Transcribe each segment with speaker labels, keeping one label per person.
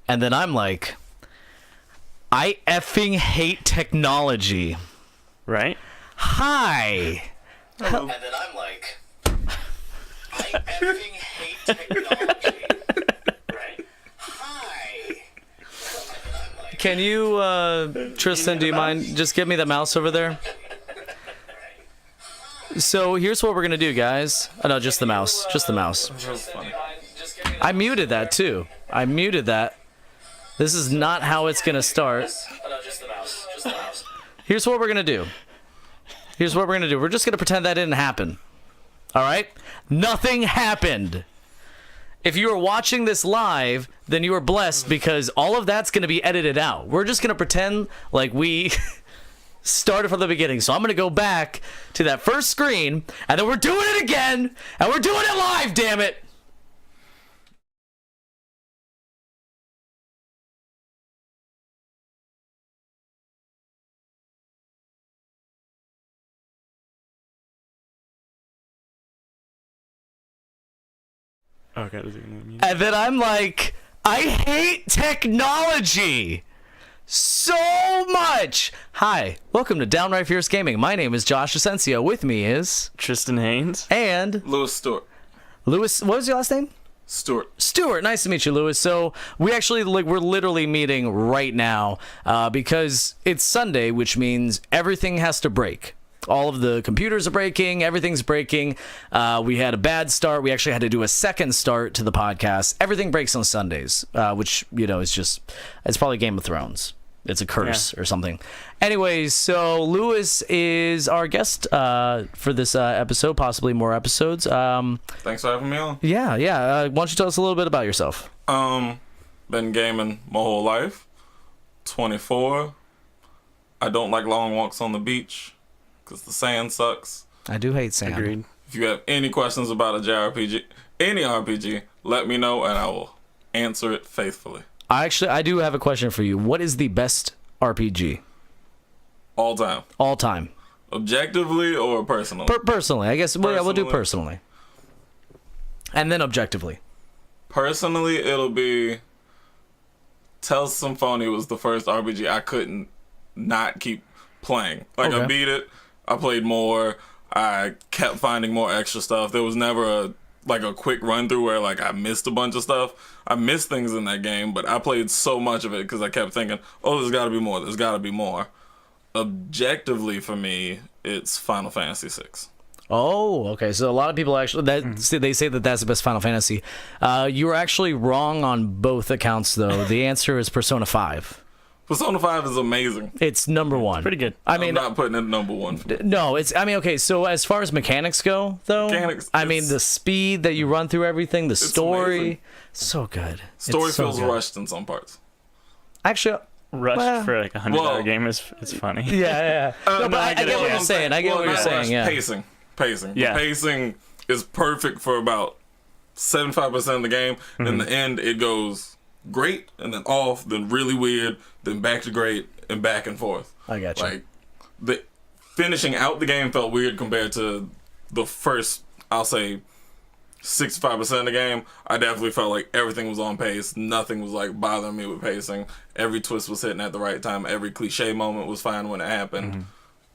Speaker 1: And then I'm like, I effing hate technology.
Speaker 2: Right?
Speaker 1: Hi.
Speaker 3: And then I'm like, I effing hate technology. Right? Hi. And I'm like,
Speaker 1: Can you, Tristan, do you mind? Just give me the mouse over there. So here's what we're going to do, guys. Oh, no, just the mouse. Just the mouse. I muted that, too. I muted that. This is not how it's going to start. Here's what we're going to do. Here's what we're going to do. We're just going to pretend that didn't happen. All right? Nothing happened. If you are watching this live, then you are blessed because all of that's going to be edited out. We're just going to pretend like we started from the beginning. So I'm going to go back to that first screen, and then we're doing it again, and we're doing it live, damn it.
Speaker 2: Okay.
Speaker 1: And then I'm like, I hate technology so much. Hi, welcome to Downright Fierce Gaming. My name is Josh Asensio. With me is
Speaker 2: Tristan Haynes.
Speaker 1: and
Speaker 4: Lewis Stewart.
Speaker 1: Lewis. What was your last name?
Speaker 4: Stewart.
Speaker 1: Nice to meet you, Lewis. So we actually we're literally meeting right now because it's Sunday, which means everything has to break. All of the computers are breaking. Everything's breaking. We had a bad start. We actually had to do a second start to the podcast. Everything breaks on Sundays, which, is it's probably Game of Thrones. It's a curse or something. Anyways, so Lewis is our guest for this episode, possibly more episodes.
Speaker 4: Thanks for having me on.
Speaker 1: Yeah. Why don't you tell us a little bit about yourself?
Speaker 4: Been gaming my whole life. 24. I don't like long walks on the beach because the sand sucks.
Speaker 1: I do hate sand.
Speaker 2: Agreed.
Speaker 4: If you have any questions about a JRPG, any RPG, let me know and I will answer it faithfully.
Speaker 1: I do have a question for you. What is the best RPG?
Speaker 4: All time.
Speaker 1: All time.
Speaker 4: Objectively or personally?
Speaker 1: Personally. I guess we'll do
Speaker 4: Personally.
Speaker 1: personally. And then objectively.
Speaker 4: Personally, it'll be Tales Symphony was the first RPG I couldn't not keep playing. Like,
Speaker 1: Okay.
Speaker 4: I beat it. I played more. I kept finding more extra stuff. There was never a quick run through where I missed a bunch of stuff. I missed things in that game, but I played so much of it because I kept thinking, oh, there's got to be more. There's got to be more. Objectively, for me, it's Final Fantasy VI.
Speaker 1: Oh, okay. So a lot of people actually they say that that's the best Final Fantasy. You were actually wrong on both accounts, though. The answer is Persona 5.
Speaker 4: Persona 5 is amazing.
Speaker 1: It's number one.
Speaker 2: Pretty good.
Speaker 4: I'm not putting it number one. For me.
Speaker 1: No, okay, so as far as mechanics go, though, the speed that you run through everything, the story,
Speaker 4: amazing.
Speaker 1: so good.
Speaker 4: Story
Speaker 1: It's so
Speaker 4: feels
Speaker 1: good.
Speaker 4: rushed in some parts.
Speaker 1: Actually,
Speaker 2: Rushed for like $100 game is funny.
Speaker 1: yeah. No, but I get what you're saying. I get what you're
Speaker 4: not
Speaker 1: saying,
Speaker 4: rushed,
Speaker 1: yeah.
Speaker 4: Pacing.
Speaker 2: Yeah.
Speaker 4: The pacing is perfect for about 75% of the game. And in the end, it goes great, and then off, then really weird, then back to great, and back and forth.
Speaker 1: I got you.
Speaker 4: Like, the finishing out the game felt weird compared to the first, I'll say, 65% of the game. I definitely felt like everything was on pace. Nothing was bothering me with pacing. Every twist was hitting at the right time. Every cliche moment was fine when it happened.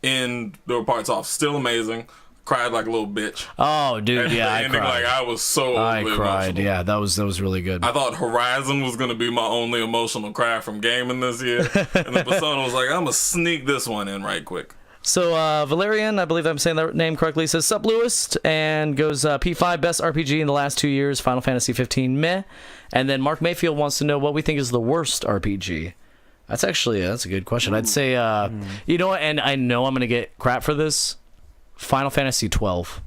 Speaker 4: And there were parts off still amazing. Cried like a little bitch.
Speaker 1: Oh, dude,
Speaker 4: And
Speaker 1: yeah,
Speaker 4: the
Speaker 1: I
Speaker 4: ending,
Speaker 1: cried.
Speaker 4: I was so
Speaker 1: I
Speaker 4: overly
Speaker 1: cried.
Speaker 4: emotional.
Speaker 1: Yeah, that was really good.
Speaker 4: I thought Horizon was going to be my only emotional cry from gaming this year. And then Persona was like, I'm going to sneak this one in right quick.
Speaker 1: So Valerian, I believe I'm saying that name correctly, says, Sup Lewis, and goes P5 best RPG in the last 2 years, Final Fantasy 15 meh. And then Mark Mayfield wants to know what we think is the worst RPG. That's a good question. I'd say, you know what, and I know I'm going to get crap for this, Final Fantasy 12.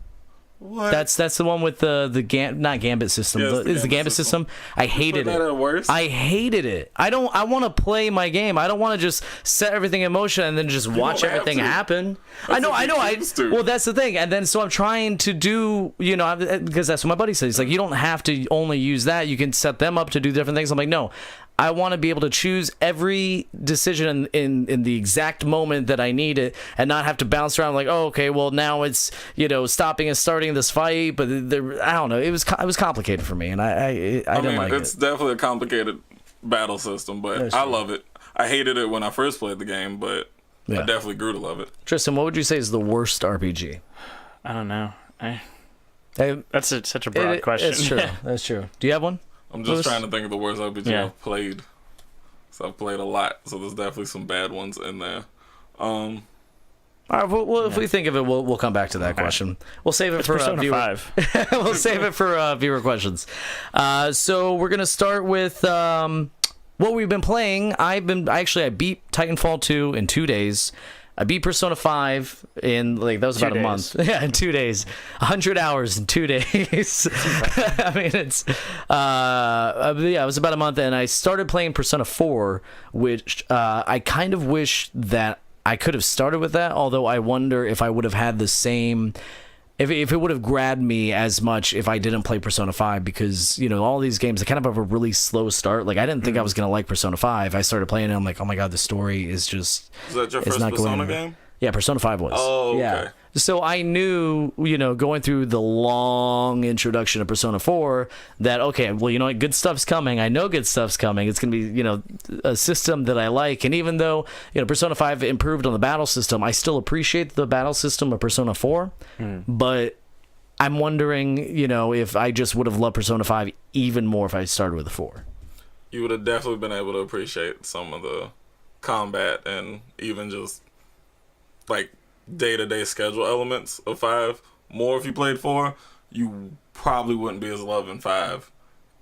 Speaker 4: What?
Speaker 1: That's the one with not Gambit system.
Speaker 4: Yeah,
Speaker 1: Is the Gambit system? I hated
Speaker 4: that
Speaker 1: it.
Speaker 4: at worst?
Speaker 1: I hated it. I want to play my game. I don't want to just set everything in motion and then just watch
Speaker 4: don't have
Speaker 1: everything
Speaker 4: to.
Speaker 1: happen.
Speaker 4: That's what you choose to.
Speaker 1: Well, that's the thing. And then so I'm trying to do, because that's what my buddy says. He's like, you don't have to only use that. You can set them up to do different things. I'm like, no. I want to be able to choose every decision in the exact moment that I need it and not have to bounce around like, oh, okay, well, now it's, stopping and starting this fight. But I don't know. It was complicated for me, and I didn't like
Speaker 4: it's
Speaker 1: it.
Speaker 4: definitely a complicated battle system, but
Speaker 1: That's
Speaker 4: I
Speaker 1: true.
Speaker 4: love it. I hated it when I first played the game, but
Speaker 1: Yeah.
Speaker 4: I definitely grew to love it.
Speaker 1: Tristan, what would you say is the worst RPG?
Speaker 2: I don't know.
Speaker 1: Hey,
Speaker 2: That's such a broad question.
Speaker 1: It's true. That's true. Do you have one?
Speaker 4: I'm just
Speaker 1: Lewis?
Speaker 4: trying to think of the worst RPG
Speaker 2: Yeah.
Speaker 4: I've played. So I've played a lot, so there's definitely some bad ones in there.
Speaker 1: All right. Well, if we think of it, we'll come back to that question. We'll save it
Speaker 2: It's
Speaker 1: for
Speaker 2: Persona
Speaker 1: viewer.
Speaker 2: 5.
Speaker 1: We'll save it for viewer questions. So we're gonna start with what we've been playing. I beat Titanfall 2 in 2 days. I beat Persona 5 in that was about
Speaker 2: 2
Speaker 1: a month. Yeah, in 2 days. 100 hours in 2 days. I mean, it was about a month, and I started playing Persona 4, which I kind of wish that I could have started with that, although I wonder if I would have had the same... If it would have grabbed me as much if I didn't play Persona 5, because, all these games, they kind of have a really slow start. Like, I didn't think I was going to like Persona 5. I started playing it, I'm like, oh my god, the story is just...
Speaker 4: Is that your
Speaker 1: it's
Speaker 4: first
Speaker 1: not going
Speaker 4: Persona
Speaker 1: anywhere.
Speaker 4: game?
Speaker 1: Yeah, Persona 5 was.
Speaker 4: Oh, okay.
Speaker 1: Yeah. So I knew, going through the long introduction of Persona 4 that, okay, well, you know what, good stuff's coming. I know good stuff's coming. It's going to be, a system that I like. And even though, Persona 5 improved on the battle system, I still appreciate the battle system of Persona 4. But I'm wondering, if I just would have loved Persona 5 even more if I started with the 4.
Speaker 4: You would have definitely been able to appreciate some of the combat and even just, like, day-to-day schedule elements of 5 more if you played 4. You probably wouldn't be as loving 5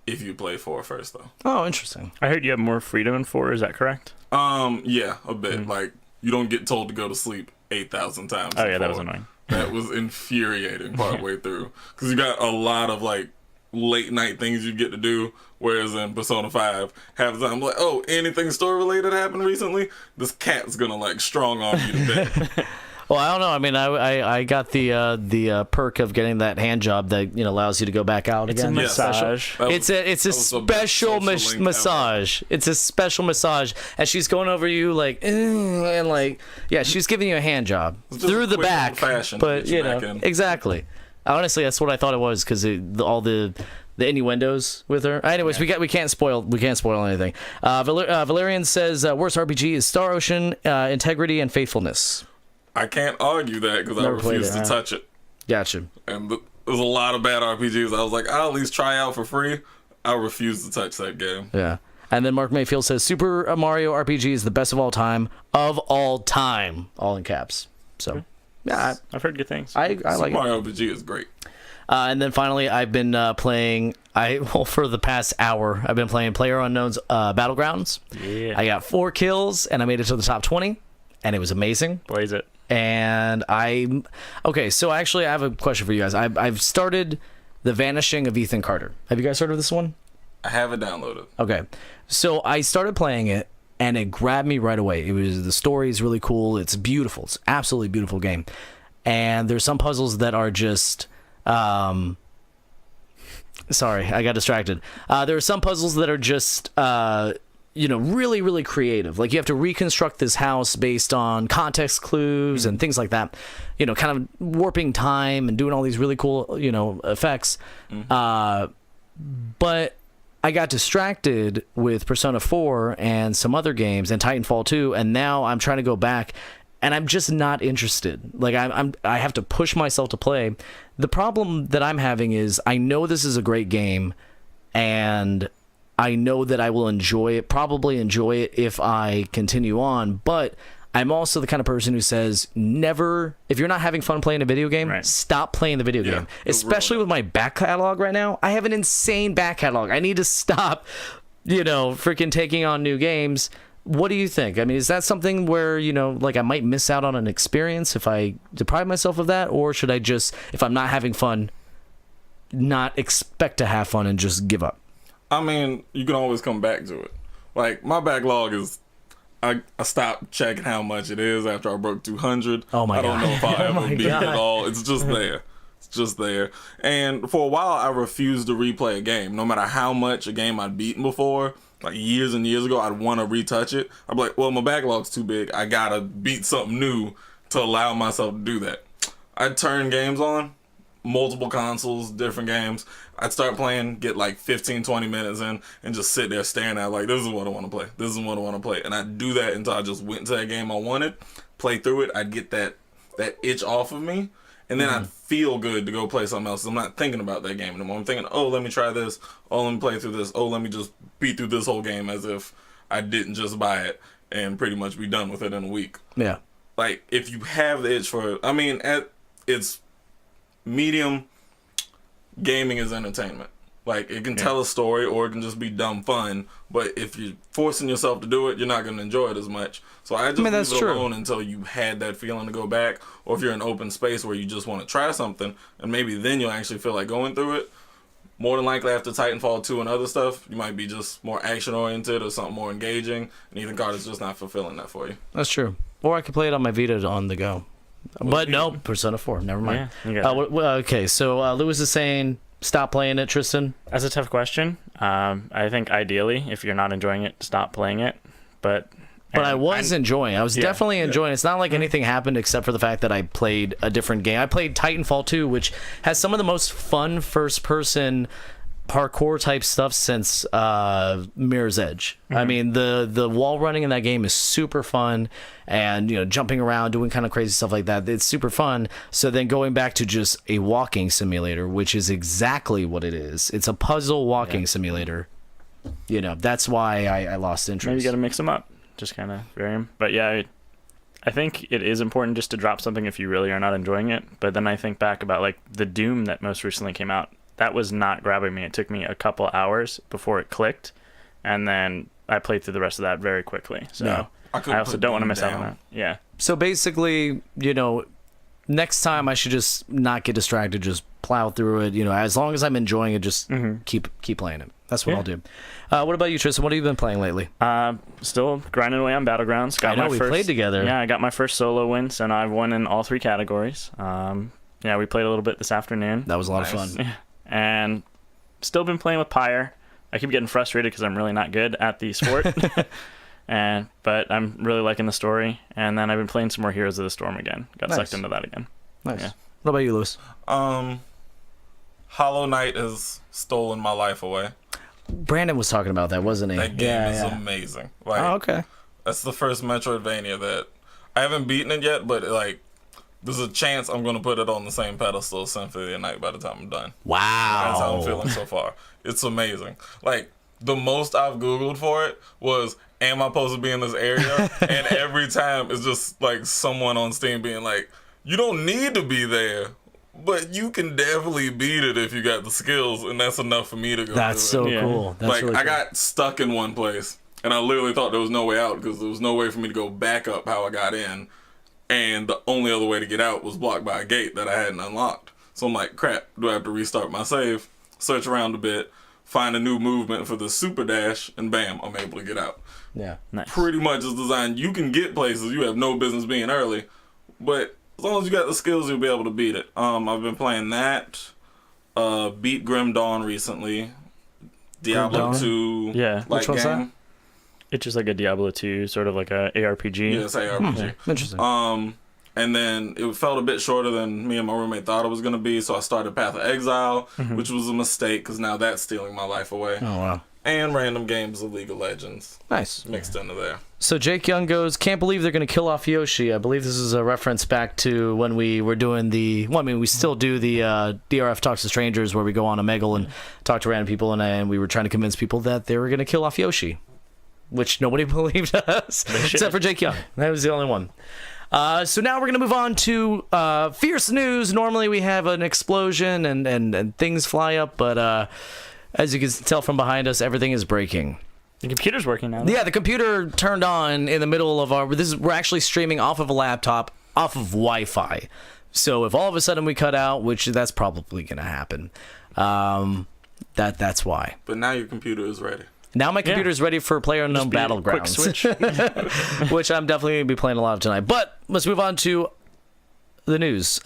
Speaker 4: if you played 4 first, though.
Speaker 1: Oh, interesting.
Speaker 2: I heard you have more freedom in 4. Is that correct?
Speaker 4: Yeah, a bit. Like, you don't get told to go to sleep 8,000 times.
Speaker 2: Oh, yeah, that was
Speaker 4: 4.
Speaker 2: annoying.
Speaker 4: That was infuriating partway through, because you got a lot of, like, late night things you get to do, whereas in Persona 5, half the time, like, oh, anything story related happened recently? This cat's gonna, like, strong arm you to bed.
Speaker 1: Well, I don't know. I mean, I got the perk of getting that hand job that allows you to go back out
Speaker 2: It's a
Speaker 1: again.
Speaker 2: massage.
Speaker 1: It's a special massage. It's a special massage, and she's going over you and like she's giving you a hand job
Speaker 4: just
Speaker 1: through the
Speaker 4: quick
Speaker 1: back.
Speaker 4: old-fashioned to
Speaker 1: But
Speaker 4: get you back in.
Speaker 1: exactly. Honestly, that's what I thought it was, because all the innuendos with her. Anyways, we can't spoil anything. Valerian says worst RPG is Star Ocean, Integrity, and Faithfulness.
Speaker 4: I can't argue that because I
Speaker 1: Never played
Speaker 4: refuse
Speaker 1: it,
Speaker 4: to touch it.
Speaker 1: Gotcha.
Speaker 4: And there's a lot of bad RPGs. I was like, I'll at least try out for free. I refuse to touch that game.
Speaker 1: Yeah. And then Mark Mayfield says Super Mario RPG is the best of all time, all in caps. So, yeah,
Speaker 2: I've heard good things.
Speaker 1: I
Speaker 4: Super
Speaker 1: like it.
Speaker 4: Mario RPG is great.
Speaker 1: And then finally, I've been playing. For the past hour, I've been playing PlayerUnknown's Battlegrounds.
Speaker 2: Yeah.
Speaker 1: I got 4 kills, and I made it to the top 20, and it was amazing.
Speaker 2: Blaze it.
Speaker 1: And so actually, I have a question for you guys. I've started The Vanishing of Ethan Carter. Have you guys heard of this one?
Speaker 4: I have it downloaded.
Speaker 1: Okay, so I started playing it, and it grabbed me right away. The story is really cool. It's beautiful. It's an absolutely beautiful game. And there's some puzzles that are just sorry, I got distracted. There are some puzzles that are just really, really creative. Like, you have to reconstruct this house based on context clues and things like that. Kind of warping time and doing all these really cool, effects. But I got distracted with Persona 4 and some other games and Titanfall 2, and now I'm trying to go back, and I'm just not interested. Like, I have to push myself to play. The problem that I'm having is I know this is a great game, and I know that I will probably enjoy it if I continue on, but I'm also the kind of person who says, never, if you're not having fun playing a video game,
Speaker 2: Right.
Speaker 1: stop playing the video game. Especially with my back catalog right now. I have an insane back catalog. I need to stop, freaking taking on new games. What do you think? I mean, is that something where, I might miss out on an experience if I deprive myself of that? Or should I just, if I'm not having fun, not expect to have fun and just give up?
Speaker 4: I mean, you can always come back to it. Like, my backlog is, I stopped checking how much it is after I broke 200.
Speaker 1: Oh my
Speaker 4: I don't
Speaker 1: God.
Speaker 4: know if I'll
Speaker 1: Oh
Speaker 4: ever
Speaker 1: my
Speaker 4: beat it
Speaker 1: God.
Speaker 4: at all. It's just there. It's just there. And for a while, I refused to replay a game. No matter how much a game I'd beaten before, like years and years ago, I'd want to retouch it. I'd be like, well, my backlog's too big. I gotta beat something new to allow myself to do that. I'd turn games on, multiple consoles, different games. I'd start playing, get like 15, 20 minutes in, and just sit there staring at it like, this is what I want to play. This is what I want to play. And I'd do that until I just went to that game I wanted, play through it. I'd get that itch off of me, and then I'd feel good to go play something else. I'm not thinking about that game anymore. I'm thinking, oh, let me try this. Oh, let me play through this. Oh, let me just beat through this whole game as if I didn't just buy it and pretty much be done with it in a week.
Speaker 1: Yeah.
Speaker 4: Like, if you have the itch for it, I mean, at its medium, gaming is entertainment. Like, it can tell a story or it can just be dumb fun, but if you're forcing yourself to do it, you're not going to enjoy it as much. So I just leave it alone until you had that feeling to go back, or if you're in an open space where you just want to try something, and maybe then you'll actually feel like going through it. More than likely after Titanfall 2 and other stuff, you might be just more action-oriented or something more engaging, and Ethan Carter's just not fulfilling that for you.
Speaker 1: That's true. Or I could play it on my Vita on the go. But no, Persona 4. Never mind.
Speaker 2: Yeah,
Speaker 1: Okay, so Lewis is saying stop playing it, Tristan.
Speaker 2: That's a tough question. I think ideally, if you're not enjoying it, stop playing it. But
Speaker 1: I was enjoying it. I was definitely enjoying it. It's not like anything happened except for the fact that I played a different game. I played Titanfall 2, which has some of the most fun first-person parkour type stuff since Mirror's Edge. I mean, the wall running in that game is super fun, and jumping around, doing kind of crazy stuff like that. It's super fun. So then going back to just a walking simulator, which is exactly what it is. It's a puzzle walking simulator. That's why I lost interest.
Speaker 2: Maybe you got to mix them up, just kind of vary them. But yeah, I think it is important just to drop something if you really are not enjoying it. But then I think back about like the Doom that most recently came out. That was not grabbing me. It took me a couple hours before it clicked, and then I played through the rest of that very quickly. So I also don't want to miss out on that. Yeah.
Speaker 1: So basically, next time I should just not get distracted, just plow through it. As long as I'm enjoying it, just keep playing it. That's what I'll do. What about you, Tristan? What have you been playing lately?
Speaker 2: Still grinding away on Battlegrounds.
Speaker 1: We played together.
Speaker 2: Yeah, I got my first solo win, so now I've won in all 3 categories. Yeah, we played a little bit this afternoon.
Speaker 1: That was a lot of fun.
Speaker 2: Yeah. And still been playing with Pyre. I keep getting frustrated because I'm really not good at the sport. But I'm really liking the story. And then I've been playing some more Heroes of the Storm again. Got sucked into that again.
Speaker 1: Nice.
Speaker 2: Yeah.
Speaker 1: What about you, Lewis?
Speaker 4: Hollow Knight has stolen my life away.
Speaker 1: Brandon was talking about that, wasn't he?
Speaker 4: That game is amazing. Like,
Speaker 1: okay.
Speaker 4: That's the first Metroidvania that I haven't beaten it yet, but there's a chance I'm going to put it on the same pedestal as Symphony of the Night by the time I'm done.
Speaker 1: Wow.
Speaker 4: That's how I'm feeling so far. It's amazing. Like, the most I've Googled for it was, am I supposed to be in this area? And every time it's just like someone on Steam being like, you don't need to be there, but you can definitely beat it if you got the skills, and that's enough for me to go
Speaker 1: That's so cool. That's really cool.
Speaker 4: I got stuck in one place, and I literally thought there was no way out because there was no way for me to go back up how I got in. And the only other way to get out was blocked by a gate that I hadn't unlocked. So I'm like, crap, do I have to restart my save? Search around a bit, find a new movement for the super dash, and bam, I'm able to get out.
Speaker 1: Yeah, nice. Pretty
Speaker 4: much is designed. You can get places, you have no business being early, but as long as you got the skills, you'll be able to beat it. I've been playing that, beat Grim Dawn recently, Diablo 2.
Speaker 2: Yeah.
Speaker 1: Which one's that?
Speaker 2: It's just like a Diablo 2, sort of like a ARPG.
Speaker 4: Yeah, it's ARPG.
Speaker 1: Interesting.
Speaker 4: And then it felt a bit shorter than me and my roommate thought it was going to be, so I started Path of Exile, which was a mistake because now that's stealing my life away.
Speaker 1: Oh, wow.
Speaker 4: And random games of League of Legends.
Speaker 1: Nice.
Speaker 4: Mixed into there.
Speaker 1: So Jake Young goes, can't believe they're going to kill off Yoshi. I believe this is a reference back to when we were doing we still do the DRF Talks to Strangers where we go on Omegle and talk to random people, and we were trying to convince people that they were going to kill off Yoshi. Which nobody believed us, except for Jake Young. That was the only one. So now we're going to move on to Fierce News. Normally we have an explosion and things fly up, but as you can tell from behind us, everything is breaking.
Speaker 2: The computer's working now.
Speaker 1: Yeah, the computer turned on in the middle of we're actually streaming off of a laptop, off of Wi-Fi. So if all of a sudden we cut out, which that's probably going to happen, that's why.
Speaker 4: But now your computer is ready.
Speaker 1: Now my computer is ready for PlayerUnknown Battlegrounds, which I'm definitely going to be playing a lot of tonight. But let's move on to the news.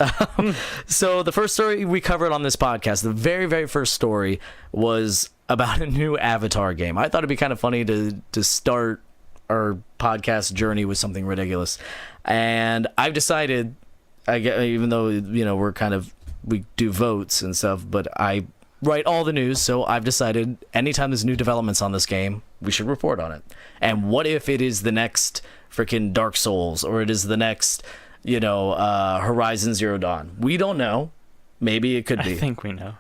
Speaker 1: So the first story we covered on this podcast, the very, very first story, was about a new Avatar game. I thought it'd be kind of funny to start our podcast journey with something ridiculous. And I've decided, even though we're kind of we do votes and stuff, but I write all the news, so I've decided anytime there's new developments on this game, we should report on it. And what if it is the next freaking Dark Souls, or it is the next, Horizon Zero Dawn? We don't know. Maybe it could be.
Speaker 2: I think we know.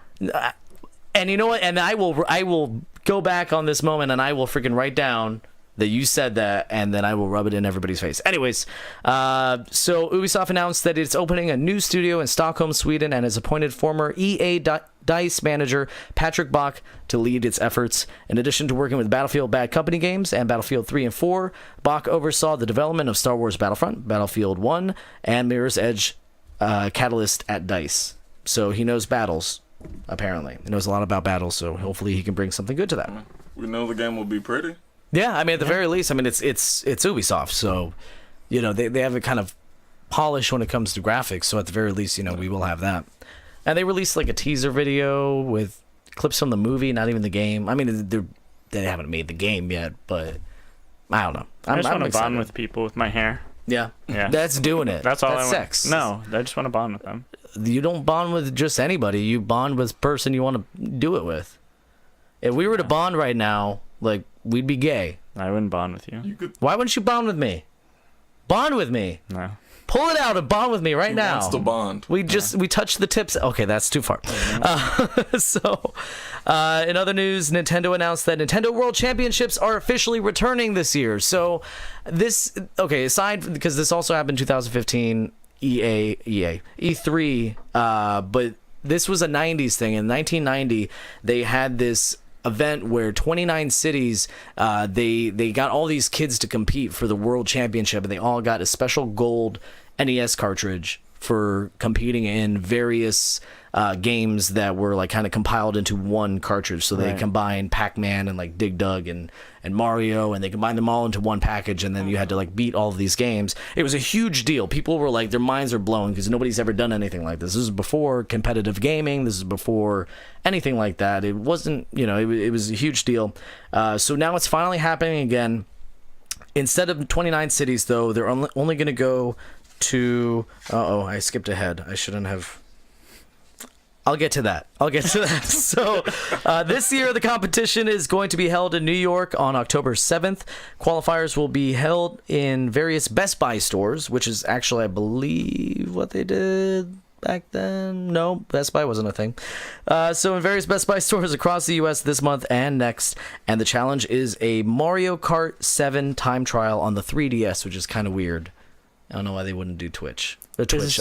Speaker 1: And you know what? And I will go back on this moment, and I will freaking write down that you said that, and then I will rub it in everybody's face. Anyways, so Ubisoft announced that it's opening a new studio in Stockholm, Sweden, and has appointed former EA DICE manager Patrick Bach to lead its efforts. In addition to working with Battlefield Bad Company games and Battlefield 3 and 4, Bach oversaw the development of Star Wars Battlefront, Battlefield 1, and Mirror's Edge Catalyst at DICE. So he knows battles, apparently. He knows a lot about battles, so hopefully he can bring something good to that.
Speaker 4: We know the game will be pretty.
Speaker 1: Yeah, I mean, at the very least, I mean, it's Ubisoft, so, they have it kind of polished when it comes to graphics, so at the very least, we will have that. And they released, like, a teaser video with clips from the movie, not even the game. I mean, they haven't made the game yet, but I don't know.
Speaker 2: I just want to
Speaker 1: excited.
Speaker 2: bond with people with my hair.
Speaker 1: Yeah.
Speaker 2: Yeah.
Speaker 1: That's doing it.
Speaker 2: That's all
Speaker 1: That's
Speaker 2: I want.
Speaker 1: sex.
Speaker 2: No, I just want to bond with them.
Speaker 1: You don't bond with just anybody. You bond with the person you want to do it with. If we were to bond right now, like, we'd be gay.
Speaker 2: I wouldn't bond with you.
Speaker 1: Why wouldn't you bond with me? Bond with me.
Speaker 2: No.
Speaker 1: Pull it out and bond with me right now.
Speaker 4: Wants to bond.
Speaker 1: We touched the tips. Okay, that's too far. In other news, Nintendo announced that Nintendo World Championships are officially returning this year. So aside, because this also happened in 2015, E3, but this was a 90s thing. In 1990, they had this event where 29 cities, they got all these kids to compete for the World Championship, and they all got a special gold NES cartridge for competing in various games that were like kind of compiled into one cartridge. So they combined Pac-Man and like Dig Dug and Mario, and they combined them all into one package, and then you had to like beat all of these games. It was a huge deal. People were like, their minds are blown because nobody's ever done anything like this. This is before competitive gaming. This is before anything like that. It wasn't, it was a huge deal. So now it's finally happening again. Instead of 29 cities, though, they're only going to go to... I skipped ahead. I shouldn't have... I'll get to that. So this year, the competition is going to be held in New York on October 7th. Qualifiers will be held in various Best Buy stores, which is actually, I believe, what they did back then. No, Best Buy wasn't a thing. So in various Best Buy stores across the U.S. this month and next. And the challenge is a Mario Kart 7 time trial on the 3DS, which is kind of weird. I don't know why they wouldn't do Switch.
Speaker 2: Is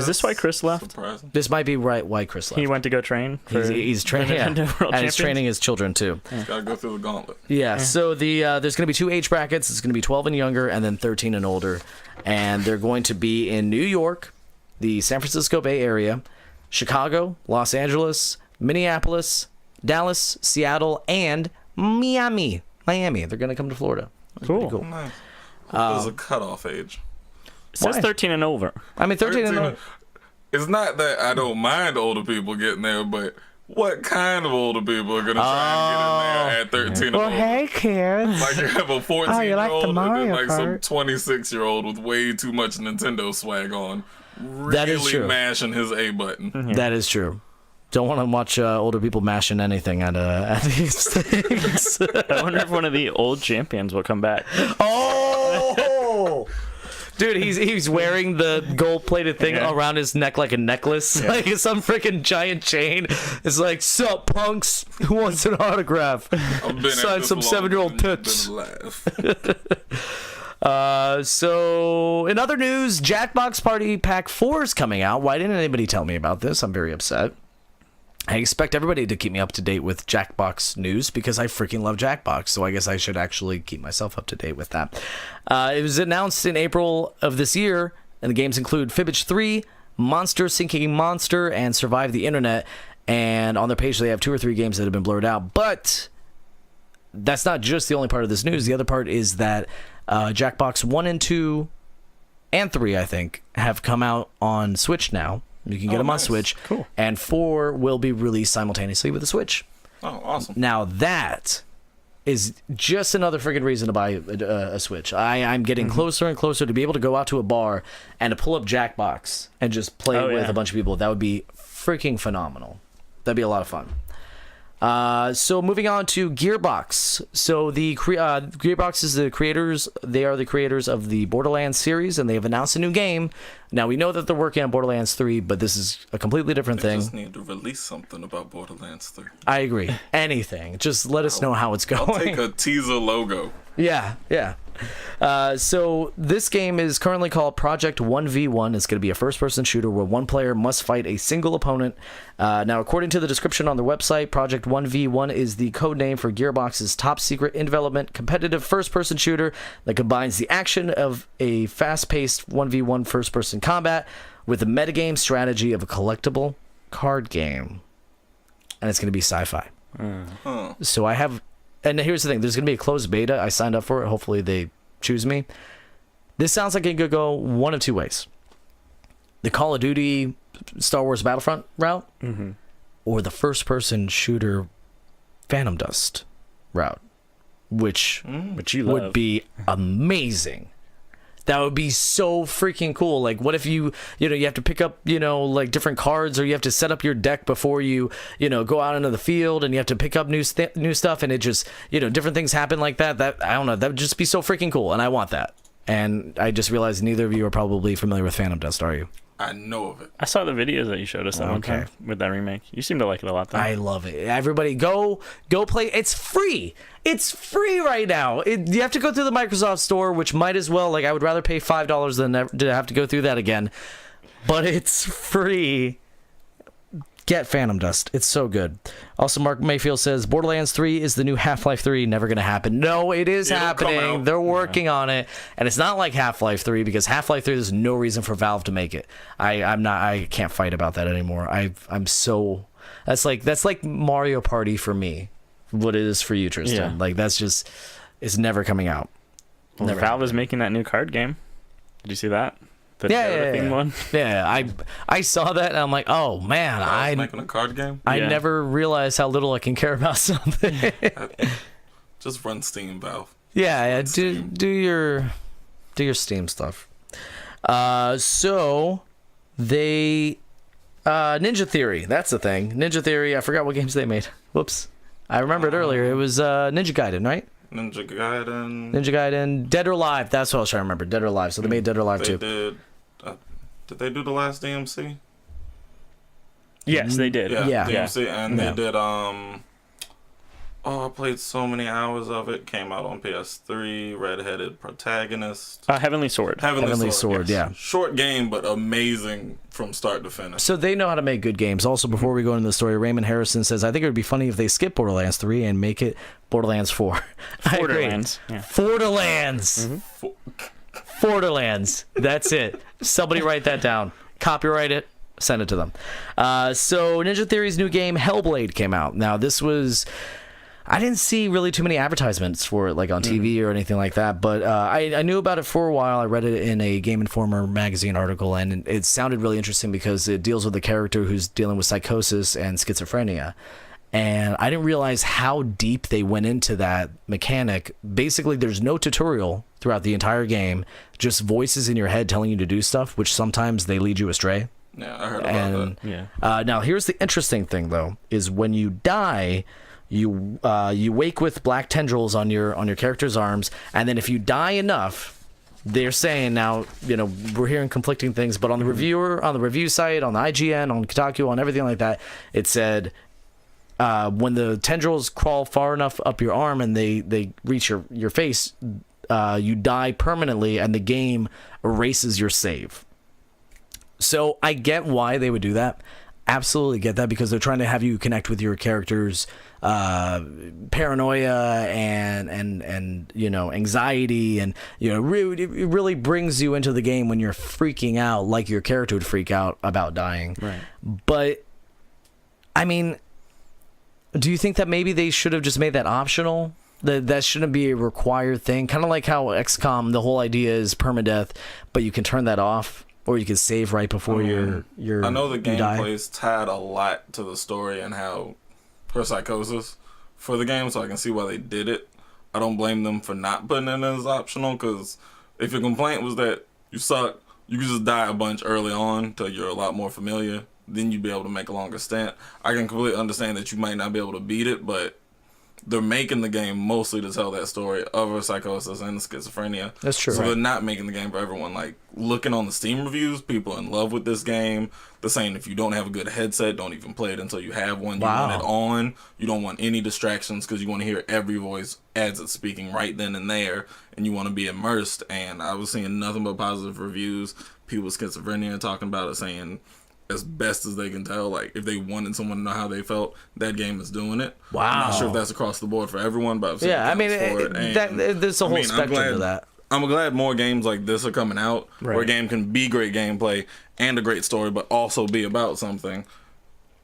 Speaker 2: this why Chris left?
Speaker 4: Surprising.
Speaker 1: This might be why Chris left.
Speaker 2: He went to go train.
Speaker 1: He's training,
Speaker 2: World
Speaker 1: and
Speaker 2: Champions?
Speaker 1: he's training his children too.
Speaker 4: He's got to go through the gauntlet.
Speaker 1: Yeah. So there's going to be 2 age brackets. It's going to be 12 and younger, and then 13 and older, and they're going to be in New York, the San Francisco Bay Area, Chicago, Los Angeles, Minneapolis, Dallas, Seattle, and Miami. They're going to come to Florida. That's
Speaker 2: Cool.
Speaker 1: pretty cool.
Speaker 4: Nice. There's a cutoff age.
Speaker 2: It says
Speaker 1: Why?
Speaker 2: 13 and over.
Speaker 1: I mean, 13 and older.
Speaker 4: It's not that I don't mind older people getting there, but what kind of older people are going to try and get in there at 13 and older?
Speaker 5: Hey, kids.
Speaker 4: Like you have a 14-year-old
Speaker 5: you like the
Speaker 4: and then
Speaker 5: Mario
Speaker 4: like some
Speaker 5: Kart?
Speaker 4: 26-year-old with way too much Nintendo swag on.
Speaker 1: That is
Speaker 4: Really
Speaker 1: true.
Speaker 4: mashing his A button.
Speaker 1: That is true. Don't want to watch older people mashing anything at these things.
Speaker 2: I wonder if one of the old champions will come back.
Speaker 1: Oh! Dude, he's wearing the gold-plated thing around his neck like a necklace, like some freaking giant chain. It's like, sup, punks? Who wants an autograph?
Speaker 4: I've been
Speaker 1: Sign some 7-year-old tits. So, in other news, Jackbox Party Pack 4 is coming out. Why didn't anybody tell me about this? I'm very upset. I expect everybody to keep me up to date with Jackbox news because I freaking love Jackbox, so I guess I should actually keep myself up to date with that. It was announced in April of this year, and the games include Fibbage 3, Monster Sinking Monster, and Survive the Internet. And on their page, they have 2 or 3 games that have been blurred out. But that's not just the only part of this news. The other part is that Jackbox 1 and 2 and 3, I think, have come out on Switch now. You can get them on
Speaker 4: nice.
Speaker 1: Switch.
Speaker 2: Cool.
Speaker 1: And 4 will be released simultaneously with the Switch.
Speaker 4: Oh, awesome.
Speaker 1: Now that is just another freaking reason to buy a Switch. I'm getting closer and closer to be able to go out to a bar and to pull up Jackbox and just play with a bunch of people. That would be freaking phenomenal. That'd be a lot of fun. So moving on to Gearbox. So the Gearbox is the creators. They are the creators of the Borderlands series, and they have announced a new game. Now we know that they're working on Borderlands 3, but this is a completely different thing.
Speaker 4: They just need to release something about Borderlands 3.
Speaker 1: I agree. Anything. Just let us know how it's going.
Speaker 4: I'll take a teaser logo.
Speaker 1: Yeah. So this game is currently called Project 1v1. It's going to be a first-person shooter where one player must fight a single opponent. Now, according to the description on their website, Project 1v1 is the code name for Gearbox's top-secret in-development competitive first-person shooter that combines the action of a fast-paced 1v1 first-person combat with the metagame strategy of a collectible card game. And it's going to be sci-fi. So I have... And here's the thing. There's going to be a closed beta. I signed up for it. Hopefully they choose me. This sounds like it could go one of two ways. The Call of Duty Star Wars Battlefront route, or the first-person shooter Phantom Dust route, which
Speaker 2: you
Speaker 1: would
Speaker 2: love.
Speaker 1: be amazing. That would be so freaking cool. Like, what if you have to pick up, like different cards, or you have to set up your deck before you, go out into the field, and you have to pick up new stuff, and it just, different things happen like that. That, I don't know, that would just be so freaking cool, and I want that. And I just realized neither of you are probably familiar with Phantom Dust, are you?
Speaker 4: I know of it.
Speaker 2: I saw the videos that you showed us that one time with that remake. You seem to like it a lot, though.
Speaker 1: I love it. Everybody, go play. It's free. It's free right now. You have to go through the Microsoft Store, which might as well. Like, I would rather pay $5 than to have to go through that again. But it's free. Get Phantom Dust. It's so good. Also, Mark Mayfield says Borderlands 3 is the new Half-Life 3. Never going to happen. No, it is happening. They're working on it, and it's not like Half-Life 3 because Half-Life 3 there's no reason for Valve to make it. I can't fight about that anymore. I'm so that's like Mario Party for me. What it is for you, Tristan.
Speaker 2: Yeah.
Speaker 1: Like that's just it's never coming out.
Speaker 2: Well,
Speaker 1: Never
Speaker 2: Valve is making that new card game. Did you see that? The
Speaker 1: Yeah.
Speaker 2: theme one.
Speaker 1: Yeah, I saw that and I'm like, oh man,
Speaker 4: I was making a card game.
Speaker 1: I
Speaker 2: Yeah.
Speaker 1: never realized how little I can care about something.
Speaker 4: Just run Steam, Valve.
Speaker 1: Yeah, do your Steam stuff. So they Ninja Theory, that's the thing. Ninja Theory, I forgot what games they made. Whoops. I remembered earlier. It was Ninja Gaiden, right?
Speaker 4: Ninja Gaiden.
Speaker 1: Ninja Gaiden, Dead or Alive. That's what I was trying to remember. Dead or Alive. So they made Dead or Alive
Speaker 4: They
Speaker 1: too.
Speaker 4: did they do the last DMC?
Speaker 2: Yes, they did.
Speaker 1: Yeah.
Speaker 4: DMC, and
Speaker 1: Yeah.
Speaker 4: they did I played so many hours of it. Came out on PS3. Red-headed protagonist.
Speaker 2: Heavenly Sword.
Speaker 1: Heavenly Sword,
Speaker 4: yes.
Speaker 1: yeah.
Speaker 4: Short game, but amazing from start to finish.
Speaker 1: So they know how to make good games. Also, before we go into the story, Raymond Harrison says, I think it would be funny if they skip Borderlands 3 and make it Borderlands 4. I agree.
Speaker 2: Borderlands. Yeah.
Speaker 1: Borderlands. Borderlands. That's it. Somebody write that down. Copyright it. Send it to them. So Ninja Theory's new game, Hellblade, came out. Now, this was... I didn't see really too many advertisements for it, like on TV or anything like that, but I knew about it for a while. I read it in a Game Informer magazine article, and it sounded really interesting because it deals with a character who's dealing with psychosis and schizophrenia. And I didn't realize how deep they went into that mechanic. Basically, there's no tutorial throughout the entire game, just voices in your head telling you to do stuff, which sometimes they lead you astray.
Speaker 4: Yeah, I heard about that.
Speaker 2: Yeah.
Speaker 1: Now, here's the interesting thing, though, is when you die... You wake with black tendrils on your character's arms, and then if you die enough, they're saying now, we're hearing conflicting things, but on the review site, on the IGN, on Kotaku, on everything like that, it said when the tendrils crawl far enough up your arm and they reach your face, you die permanently, and the game erases your save. So I get why they would do that. Absolutely get that, because they're trying to have you connect with your character's paranoia and anxiety, and it really brings you into the game when you're freaking out like your character would freak out about dying.
Speaker 2: Right.
Speaker 1: But I mean, do you think that maybe they should have just made that optional? That shouldn't be a required thing, kind of like how XCOM, the whole idea is permadeath, but you can turn that off. Or you can save right before you're
Speaker 4: I know the
Speaker 1: you die.
Speaker 4: gameplay's tied a lot to the story and how her psychosis for the game, so I can see why they did it. I don't blame them for not putting it as optional, because if your complaint was that you suck, you could just die a bunch early on until you're a lot more familiar. Then you'd be able to make a longer stint. I can completely understand that you might not be able to beat it, but they're making the game mostly to tell that story of a psychosis and schizophrenia.
Speaker 1: That's true.
Speaker 4: So
Speaker 1: Right.
Speaker 4: they're not making the game for everyone. Like, looking on the Steam reviews, people are in love with this game. They're saying if you don't have a good headset, don't even play it until you have one. You
Speaker 1: Wow.
Speaker 4: want it on. You don't want any distractions because you want to hear every voice as it's speaking right then and there, and you want to be immersed. And I was seeing nothing but positive reviews. People with schizophrenia talking about it, saying as best as they can tell, like, if they wanted someone to know how they felt, that game is doing it.
Speaker 1: Wow.
Speaker 4: I'm not sure if that's across the board for everyone, but I've seen
Speaker 1: Yeah, I mean,
Speaker 4: accounts for it. And,
Speaker 1: there's a whole
Speaker 4: I'm
Speaker 1: spectrum
Speaker 4: glad,
Speaker 1: to that.
Speaker 4: I'm glad more games like this are coming out, where a
Speaker 2: Right.
Speaker 4: game can be great gameplay and a great story, but also be about something.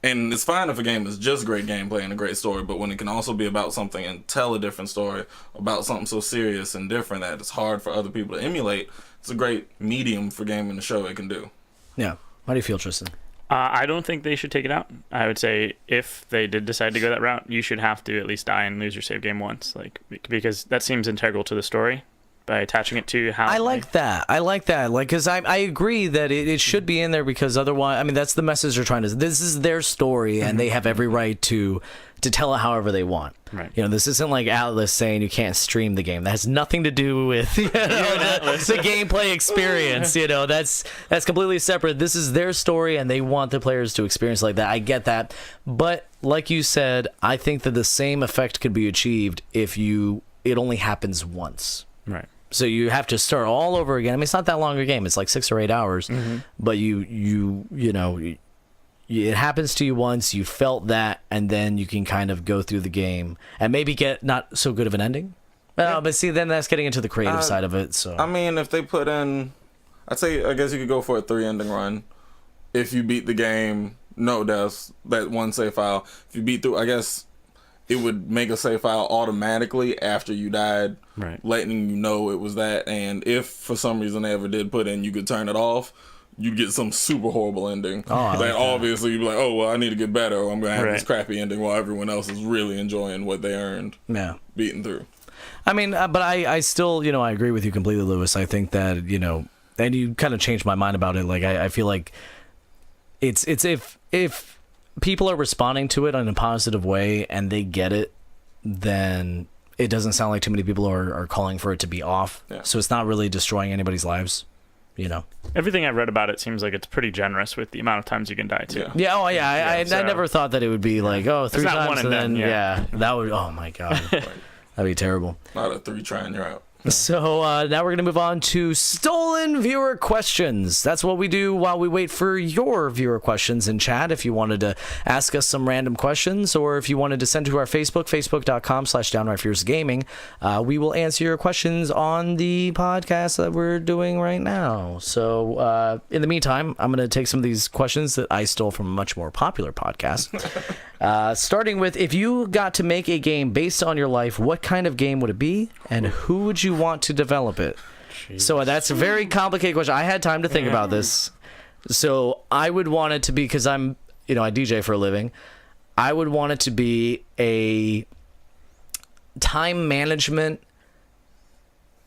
Speaker 4: And it's fine if a game is just great gameplay and a great story, but when it can also be about something and tell a different story about something so serious and different that it's hard for other people to emulate, it's a great medium for gaming to show it can do.
Speaker 1: Yeah. How do you feel, Tristan?
Speaker 2: I don't think they should take it out. I would say if they did decide to go that route, you should have to at least die and lose your save game once, like, because that seems integral to the story by attaching it to how.
Speaker 1: I like that. Like, because I agree that it should be in there, because otherwise, I mean, that's the message they're trying to. This is their story, and they have every right to tell it however they want.
Speaker 2: Right.
Speaker 1: You know, this isn't like Atlas saying you can't stream the game. That has nothing to do with the gameplay experience. You know, that's completely separate. This is their story, and they want the players to experience like that. I get that, but like you said, I think that the same effect could be achieved if it only happens once.
Speaker 2: Right.
Speaker 1: So you have to start all over again. I mean, it's not that long a game. It's like 6 or 8 hours. But you know, it happens to you once. You felt that, and then you can kind of go through the game and maybe get not so good of an ending. But see, then that's getting into the creative side of it. So
Speaker 4: I mean, if they put in, I guess you could go for a 3 ending run. If you beat the game, no deaths, that one save file. If you beat through, I guess it would make a save file automatically after you died,
Speaker 2: Right.
Speaker 4: letting you know it was that. And if for some reason they ever did put in, you could turn it off, you'd get some super horrible ending.
Speaker 1: I like that.
Speaker 4: Obviously you'd be like, oh, well, I need to get better, or I'm going to have this
Speaker 2: Right.
Speaker 4: crappy ending while everyone else is really enjoying what they earned
Speaker 1: yeah.
Speaker 4: beating through.
Speaker 1: I mean, but I still, you know, I agree with you completely, Lewis. I think that, you know, and you kind of changed my mind about it. Like, I feel like it's if people are responding to it in a positive way and they get it, then it doesn't sound like too many people are calling for it to be off.
Speaker 4: Yeah.
Speaker 1: So it's not really destroying anybody's lives, you know.
Speaker 2: Everything I've read about it seems like it's pretty generous with the amount of times you can die too.
Speaker 4: Yeah.
Speaker 1: Yeah. Oh, yeah. I
Speaker 2: so-
Speaker 1: never thought that it would be like, oh, 3
Speaker 2: not
Speaker 1: times
Speaker 2: one
Speaker 1: and
Speaker 2: and
Speaker 1: then
Speaker 2: done, yeah.
Speaker 1: that would. Oh my god, that'd be terrible.
Speaker 4: Not a 3 try and you're out.
Speaker 1: So now we're going to move on to stolen viewer questions. That's what we do while we wait for your viewer questions in chat. If you wanted to ask us some random questions, or if you wanted to send to our Facebook, facebook.com/downrightfiercegaming, we will answer your questions on the podcast that we're doing right now. So in the meantime, I'm going to take some of these questions that I stole from a much more popular podcast. Starting with, if you got to make a game based on your life, what kind of game would it be, and who would you want to develop it? So that's a very complicated question. I had time to think about this. So I would want it to be, because I DJ for a living, I would want it to be a time management,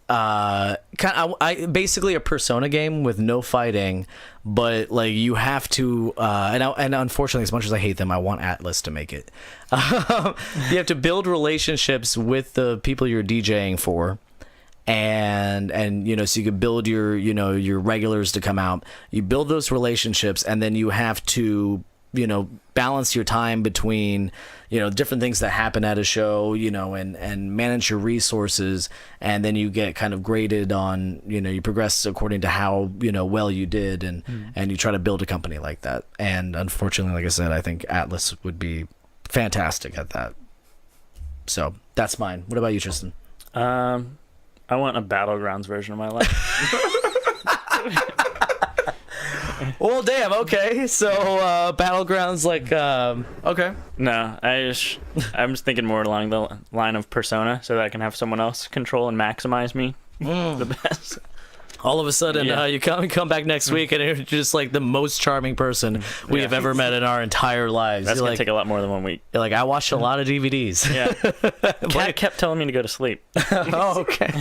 Speaker 1: basically a Persona game with no fighting, but like you have to, and unfortunately, as much as I hate them, I want Atlas to make it. You have to build relationships with the people you're DJing for, and so you could build your regulars to come out. You build those relationships, and then you have to balance your time between different things that happen at a show, and manage your resources, and then you get kind of graded on, you progress according to how well you did, and you try to build a company like that. And unfortunately, like I said, I think Atlas would be fantastic at that. So that's mine. What about you, Tristan?
Speaker 2: I want a Battlegrounds version of my life.
Speaker 1: Well, damn. Okay, so Battlegrounds, like, okay.
Speaker 2: No, I'm just thinking more along the line of Persona, so that I can have someone else control and maximize me the best.
Speaker 1: All of a sudden,
Speaker 2: Yeah.
Speaker 1: you come back next week, and you're just like the most charming person we have ever met in our entire lives.
Speaker 2: That's
Speaker 1: You're
Speaker 2: gonna
Speaker 1: like,
Speaker 2: take a lot more than 1 week.
Speaker 1: you're like, I watched a lot of DVDs.
Speaker 2: Yeah. Kat kept telling me to go to sleep.
Speaker 1: Oh, okay.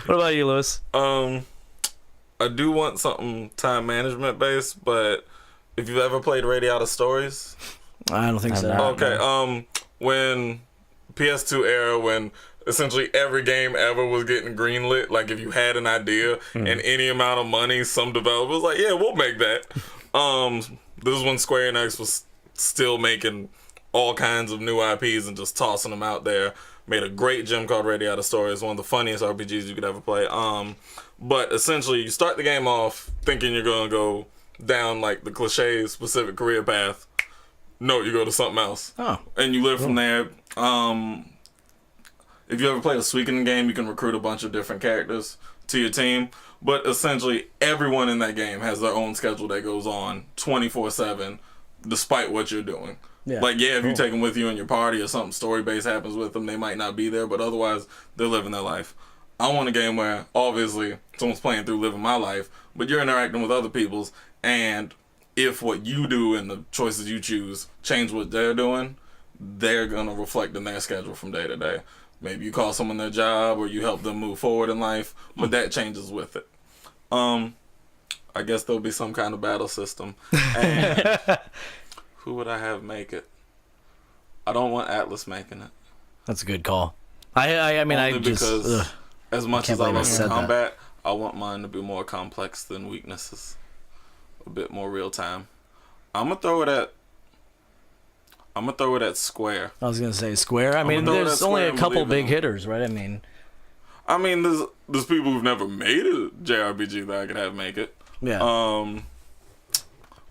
Speaker 1: What about you, Lewis?
Speaker 4: I do want something time management based, but if you've ever played Radiata Stories,
Speaker 1: I don't think so.
Speaker 2: not.
Speaker 4: okay. When PS2 era, when essentially every game ever was getting greenlit, like if you had an idea and any amount of money, some developer was like, yeah, we'll make that. This is when Square Enix was still making all kinds of new IPs and just tossing them out there. Made a great gem called Radiata Stories, one of the funniest RPGs you could ever play. But essentially, you start the game off thinking you're gonna go down like the cliche specific career path. No, you go to something else.
Speaker 1: Oh.
Speaker 4: And you live from there. If you ever played a Suikoden game, you can recruit a bunch of different characters to your team. But essentially, everyone in that game has their own schedule that goes on 24/7, despite what you're doing.
Speaker 1: Yeah.
Speaker 4: Like, yeah, if you take them with you in your party or something story-based happens with them, they might not be there, but otherwise, they're living their life. I want a game where, obviously, someone's playing through living my life, but you're interacting with other people's, and if what you do and the choices you choose change what they're doing, they're going to reflect in their schedule from day to day. Maybe you call someone their job or you help them move forward in life, but that changes with it. I guess there'll be some kind of battle system. And who would I have make it? I don't want Atlas making it.
Speaker 1: That's a good call. I mean,
Speaker 4: Only
Speaker 1: I just...
Speaker 4: because as much
Speaker 1: can't
Speaker 4: as I
Speaker 1: believe I
Speaker 4: love
Speaker 1: said that.
Speaker 4: combat, I want mine to be more complex than weaknesses. A bit more real time. I'm gonna throw it at Square.
Speaker 1: I was gonna say Square. I mean,
Speaker 4: gonna throw it
Speaker 1: there's
Speaker 4: at
Speaker 1: only
Speaker 4: Square
Speaker 1: a
Speaker 4: and
Speaker 1: couple
Speaker 4: believe in
Speaker 1: big
Speaker 4: them.
Speaker 1: hitters, right? I mean,
Speaker 4: There's people who've never made a JRPG that I could have make it.
Speaker 1: yeah.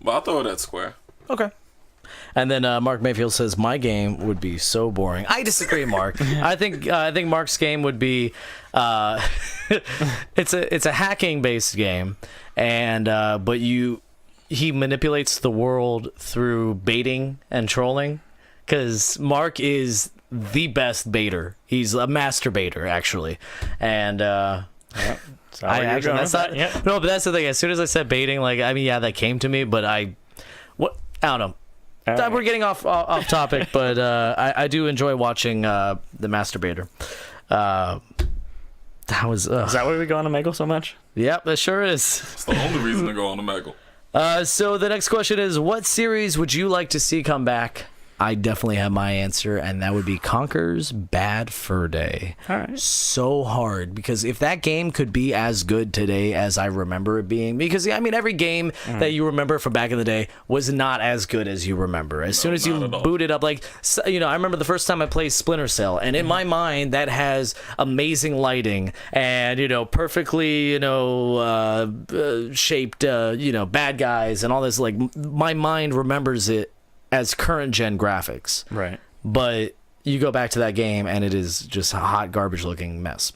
Speaker 4: But I'll throw it at Square.
Speaker 1: Okay. And then Mark Mayfield says my game would be so boring. I disagree, Mark. I think Mark's game would be it's a hacking based game, and but he manipulates the world through baiting and trolling, because Mark is the best baiter. He's a master baiter, actually, and. That's not, no, but that's the thing. As soon as I said baiting, like, I mean, yeah, that came to me, but I don't know.
Speaker 2: Right.
Speaker 1: We're getting off topic, but I do enjoy watching the masturbator. That was
Speaker 2: Is that why we go on Omegle so much?
Speaker 1: yep, that sure is.
Speaker 4: It's the only reason to go on the Megal.
Speaker 1: So the next question is, what series would you like to see come back? I definitely have my answer, and that would be Conker's Bad Fur Day.
Speaker 2: All right.
Speaker 1: So hard, because if that game could be as good today as I remember it being, because I mean every game that you remember from back in the day was not as good as you remember. As soon as you
Speaker 4: not at all.
Speaker 1: boot it up, like, I remember the first time I played Splinter Cell, and in my mind that has amazing lighting and perfectly shaped bad guys and all this. Like, my mind remembers it as current gen graphics.
Speaker 2: Right.
Speaker 1: But you go back to that game and it is just a hot garbage looking mess.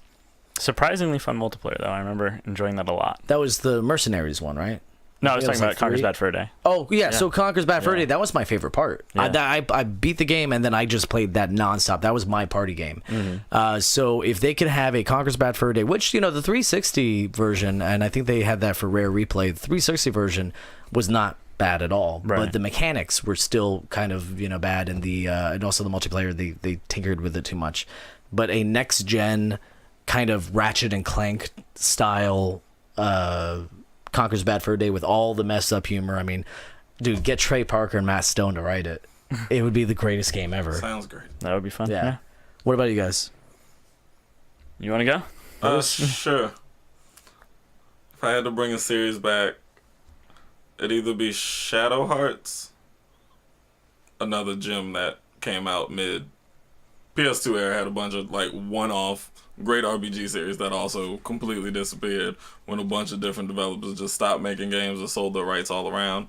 Speaker 2: Surprisingly fun multiplayer, though. I remember enjoying that a lot.
Speaker 1: That was the Mercenaries one, right?
Speaker 2: No, I was
Speaker 1: It was
Speaker 2: talking
Speaker 1: like
Speaker 2: about Conker's
Speaker 1: 3?
Speaker 2: Bad Fur Day.
Speaker 1: Oh, yeah. So Conker's Bad Fur
Speaker 2: Yeah.
Speaker 1: Day, that was my favorite part.
Speaker 2: Yeah.
Speaker 1: I beat the game and then I just played that nonstop. That was my party game. So if they could have a Conker's Bad Fur Day, which, the 360 version, and I think they had that for Rare Replay, the 360 version was not bad at all,
Speaker 2: Right.
Speaker 1: but the mechanics were still kind of bad, and and also the multiplayer, they tinkered with it too much. But a next gen kind of Ratchet and Clank style Conker's Bad Fur Day with all the messed up humor. I mean, dude, get Trey Parker and Matt Stone to write it. It would be the greatest game ever.
Speaker 4: Sounds great.
Speaker 2: That would be fun.
Speaker 1: Yeah. What about you guys?
Speaker 2: You want to go?
Speaker 4: Sure. If I had to bring a series back, it'd either be Shadow Hearts, another gem that came out mid PS2 era, had a bunch of like one-off great RPG series that also completely disappeared when a bunch of different developers just stopped making games or sold their rights all around.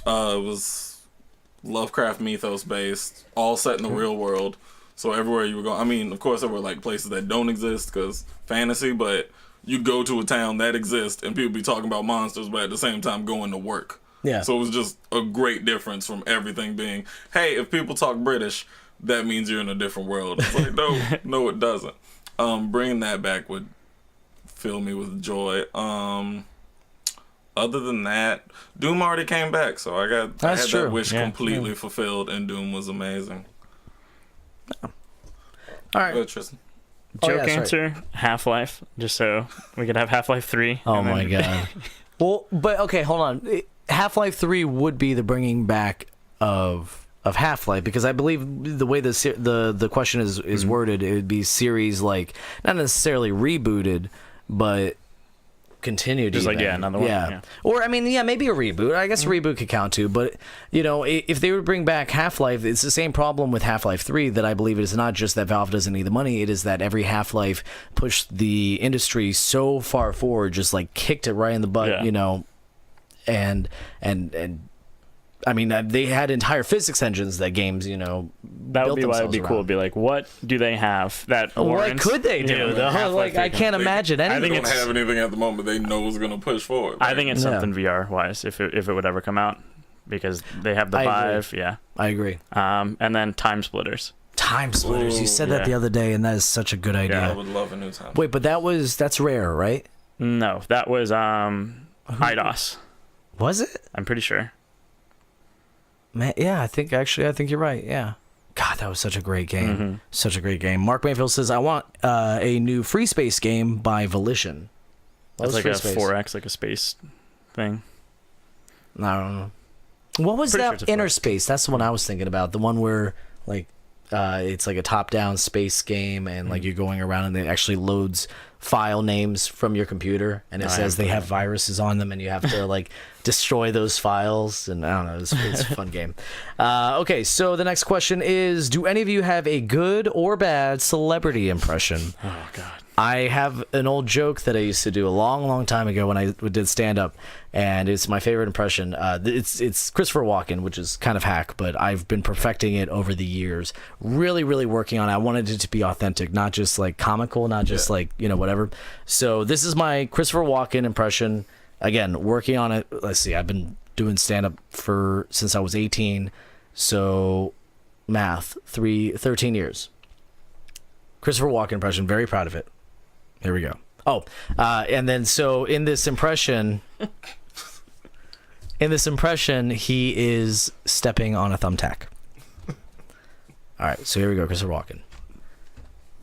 Speaker 4: It was Lovecraft mythos based, all set in the real world. So everywhere you were going, I mean, of course there were like places that don't exist because fantasy, but you go to a town that exists and people be talking about monsters, but at the same time going to work.
Speaker 1: Yeah.
Speaker 4: So it was just a great difference from everything being, hey, if people talk British, that means you're in a different world. It's like, no, it doesn't. Bringing that back would fill me with joy. Other than that, Doom already came back, so I had
Speaker 1: true.
Speaker 4: that wish
Speaker 2: Yeah.
Speaker 4: completely fulfilled, and Doom was amazing.
Speaker 1: All right.
Speaker 4: Good, Tristan.
Speaker 1: Oh,
Speaker 2: Joke
Speaker 1: yeah, that's
Speaker 2: answer, Half-Life, just so we could have Half-Life 3.
Speaker 1: Oh
Speaker 2: and then-
Speaker 1: my god. Well, but okay, hold on. Half-Life 3 would be the bringing back of Half-Life, because I believe the way the question is worded, it would be series, like, not necessarily rebooted, but continued.
Speaker 2: Just like,
Speaker 1: even.
Speaker 2: yeah, another one, yeah.
Speaker 1: Or I mean, yeah, maybe a reboot. I guess a reboot could count too. But you know, if they would bring back Half-Life, it's the same problem with Half-Life 3, that I believe it is not just that Valve doesn't need the money. It is that every Half-Life pushed the industry so far forward, just like kicked it right in the butt.
Speaker 2: Yeah.
Speaker 1: You know, and I mean, they had entire physics engines that games, you know,
Speaker 2: That would
Speaker 1: built
Speaker 2: be why it'd be
Speaker 1: themselves
Speaker 2: cool.
Speaker 1: around.
Speaker 2: It'd be like, what do they have that
Speaker 1: What
Speaker 2: warrants
Speaker 1: could they do?
Speaker 2: doing
Speaker 1: Though?
Speaker 2: Half-Life
Speaker 1: Like, I
Speaker 2: 3?
Speaker 1: can't imagine
Speaker 4: They
Speaker 1: anything.
Speaker 2: think
Speaker 4: don't
Speaker 2: it's-
Speaker 4: have anything at the moment they know is going to push forward.
Speaker 2: I think it's
Speaker 1: Yeah.
Speaker 2: something VR wise, if it would ever come out, because they have the
Speaker 1: I agree.
Speaker 2: Vive, yeah.
Speaker 1: I agree.
Speaker 2: And then Time Splitters.
Speaker 1: Time splitters. You
Speaker 4: Ooh,
Speaker 1: said that
Speaker 2: yeah.
Speaker 1: the other day, and that is such a good idea.
Speaker 4: I would love a new time.
Speaker 1: Wait, but that's rare, right?
Speaker 2: No, that was IDOS.
Speaker 1: Was it?
Speaker 2: I'm pretty sure.
Speaker 1: Man, yeah, I think you're right. Yeah. God, that was such a great game. Such a great game. Mark Mayfield says, I want a new Free Space game by Volition. What
Speaker 2: That's
Speaker 1: was
Speaker 2: like
Speaker 1: Free
Speaker 2: a
Speaker 1: Space?
Speaker 2: 4X, like a space thing.
Speaker 1: I don't know. What was
Speaker 2: Pretty sure
Speaker 1: that?
Speaker 2: it's a
Speaker 1: Inner
Speaker 2: 4X.
Speaker 1: Space. That's the one I was thinking about. The one where, like, it's like a top-down space game, and like you're going around, and it actually loads file names from your computer, and it
Speaker 2: I
Speaker 1: says
Speaker 2: haven't
Speaker 1: they
Speaker 2: played
Speaker 1: have viruses on them, and you have to like destroy those files. And I don't know, it's a fun game. Okay, so the next question is: do any of you have a good or bad celebrity impression?
Speaker 2: Oh, God.
Speaker 1: I have an old joke that I used to do a long, long time ago when I did stand up, and it's my favorite impression. It's Christopher Walken, which is kind of hack, but I've been perfecting it over the years. Really, really working on it. I wanted it to be authentic, not just like comical, not just like, you know, whatever. So this is my Christopher Walken impression. Again, working on it. Let's see. I've been doing stand up since I was 18. So math, 13 years. Christopher Walken impression. Very proud of it. Here we go. Oh, and then so in this impression, he is stepping on a thumbtack. All right, so here we go, Christopher Walken.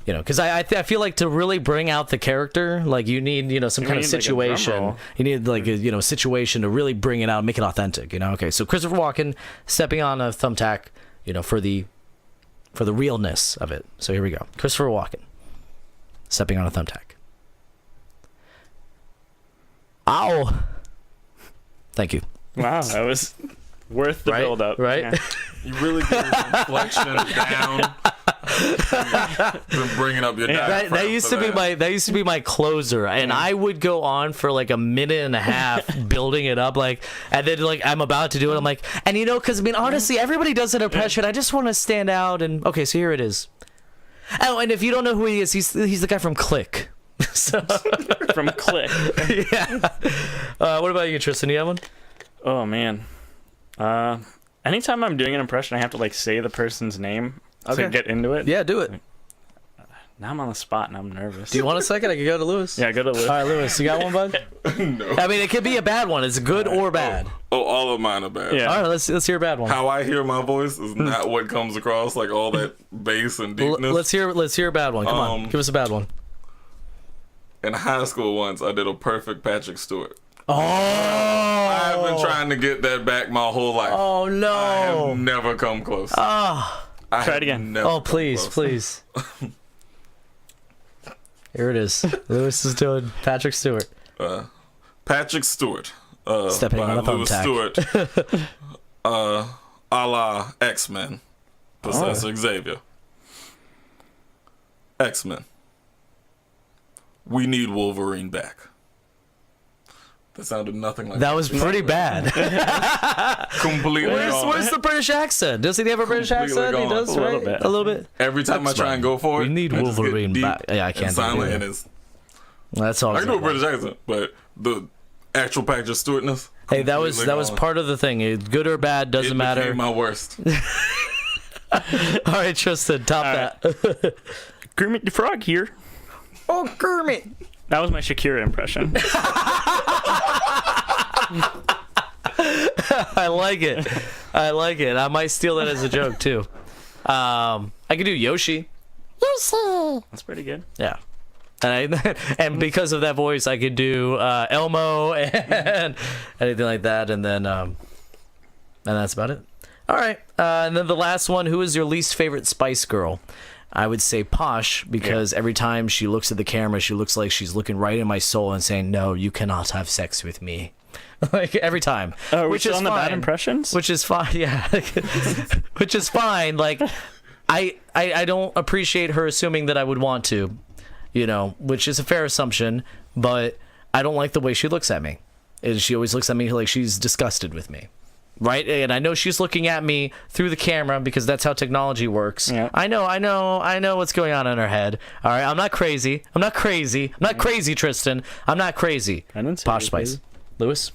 Speaker 1: You know, because I feel like to really bring out the character, like you need, you know, some kind of
Speaker 2: need, like, a drum
Speaker 1: situation.
Speaker 2: roll.
Speaker 1: You need like a, you know, situation to really bring it out, make it authentic. You know, okay. So Christopher Walken stepping on a thumbtack, you know, for the realness of it. So here we go, Christopher Walken stepping on a thumbtack. Ow! Thank you.
Speaker 2: Wow, that was worth the
Speaker 1: Right?
Speaker 2: build up.
Speaker 1: Right?
Speaker 2: Yeah.
Speaker 4: You really get inflection down. Been bringing up your
Speaker 2: Yeah.
Speaker 1: That
Speaker 4: diaphragm
Speaker 1: used
Speaker 4: for
Speaker 1: to be
Speaker 4: that.
Speaker 1: that used to be my closer, and I would go on for like a minute and a half building it up, like, and then like I'm about to do it, I'm like, and you know, because I mean, honestly, everybody does an impression. I just want to stand out, and okay, so here it is. Oh, and if you don't know who he is, he's the guy from Click. So,
Speaker 2: From Click.
Speaker 1: yeah. What about you, Tristan? You have one?
Speaker 2: Oh, man. Anytime I'm doing an impression, I have to like say the person's name
Speaker 1: Okay.
Speaker 2: to get into it.
Speaker 1: Yeah, do it.
Speaker 2: Now I'm on the spot and I'm nervous.
Speaker 1: Do you want a second? I can go to Lewis.
Speaker 2: Yeah, go to Lewis.
Speaker 1: All right, Lewis, you got one, bud?
Speaker 4: No.
Speaker 1: I mean, it could be a bad one. It's good or bad.
Speaker 4: Oh, all of mine are bad.
Speaker 2: Yeah.
Speaker 1: All right, let's hear a bad one.
Speaker 4: How I hear my voice is not what comes across, like all that bass and deepness.
Speaker 1: Let's hear a bad one. Come on, give us a bad one.
Speaker 4: In high school once, I did a perfect Patrick Stewart.
Speaker 1: Oh,
Speaker 4: I've been trying to get that back my whole life.
Speaker 1: Oh
Speaker 4: I
Speaker 1: no!
Speaker 4: have never come close.
Speaker 1: Ah.
Speaker 4: I
Speaker 2: Try it
Speaker 4: have
Speaker 2: again.
Speaker 4: never
Speaker 1: Oh,
Speaker 4: come
Speaker 1: please,
Speaker 4: close.
Speaker 1: please. Here it is. Lewis is doing Patrick Stewart.
Speaker 4: Patrick Stewart.
Speaker 1: Stepping
Speaker 4: by
Speaker 1: on a
Speaker 4: Louis
Speaker 1: thumbtack.
Speaker 4: Stewart. A la X-Men. Professor Xavier. X-Men. We need Wolverine back. That sounded nothing like
Speaker 1: That was pretty bad.
Speaker 4: completely gone.
Speaker 1: Where's the British accent? Does he have a British
Speaker 4: Completely
Speaker 1: accent? He
Speaker 4: gone.
Speaker 1: does,
Speaker 2: A little
Speaker 1: right?
Speaker 2: bit.
Speaker 1: A little bit.
Speaker 4: Every time I try and go for it,
Speaker 1: We need
Speaker 4: I just get
Speaker 1: Wolverine
Speaker 4: deep
Speaker 1: back. Yeah, I can't
Speaker 4: and
Speaker 1: do
Speaker 4: silent,
Speaker 1: it.
Speaker 4: and it's
Speaker 1: That's all.
Speaker 4: I can do a British accent, but the actual Patrick Stewartness.
Speaker 1: Hey, that was
Speaker 4: completely gone.
Speaker 1: part of the thing. Good or bad doesn't
Speaker 4: It
Speaker 1: matter.
Speaker 4: became my worst.
Speaker 1: All right, Tristan, top
Speaker 2: All right.
Speaker 1: that.
Speaker 2: Kermit the Frog here.
Speaker 1: Oh, Kermit.
Speaker 2: That was my Shakira impression.
Speaker 1: I like it. I like it. I might steal that as a joke too. I could do Yoshi.
Speaker 2: That's pretty good.
Speaker 1: Yeah. And because of that voice, I could do Elmo and anything like that, and that's about it. All right, and then the last one: who is your least favorite Spice Girl? I would say Posh, because every time she looks at the camera, she looks like she's looking right in my soul and saying, "No, you cannot have sex with me." Like every time.
Speaker 2: Oh,
Speaker 1: which
Speaker 2: is
Speaker 1: is
Speaker 2: on the bad
Speaker 1: fine.
Speaker 2: impressions?
Speaker 1: Which is fine, yeah. Which is fine. Like, I don't appreciate her assuming that I would want to, which is a fair assumption, but I don't like the way she looks at me. And she always looks at me like she's disgusted with me. Right? And I know she's looking at me through the camera because that's how technology works.
Speaker 2: Yeah.
Speaker 1: I know what's going on in her head. All right, I'm not crazy. I'm not crazy, Tristan. I'm not crazy.
Speaker 2: I didn't say
Speaker 1: Posh
Speaker 2: you
Speaker 1: Spice.
Speaker 2: crazy.
Speaker 1: Lewis?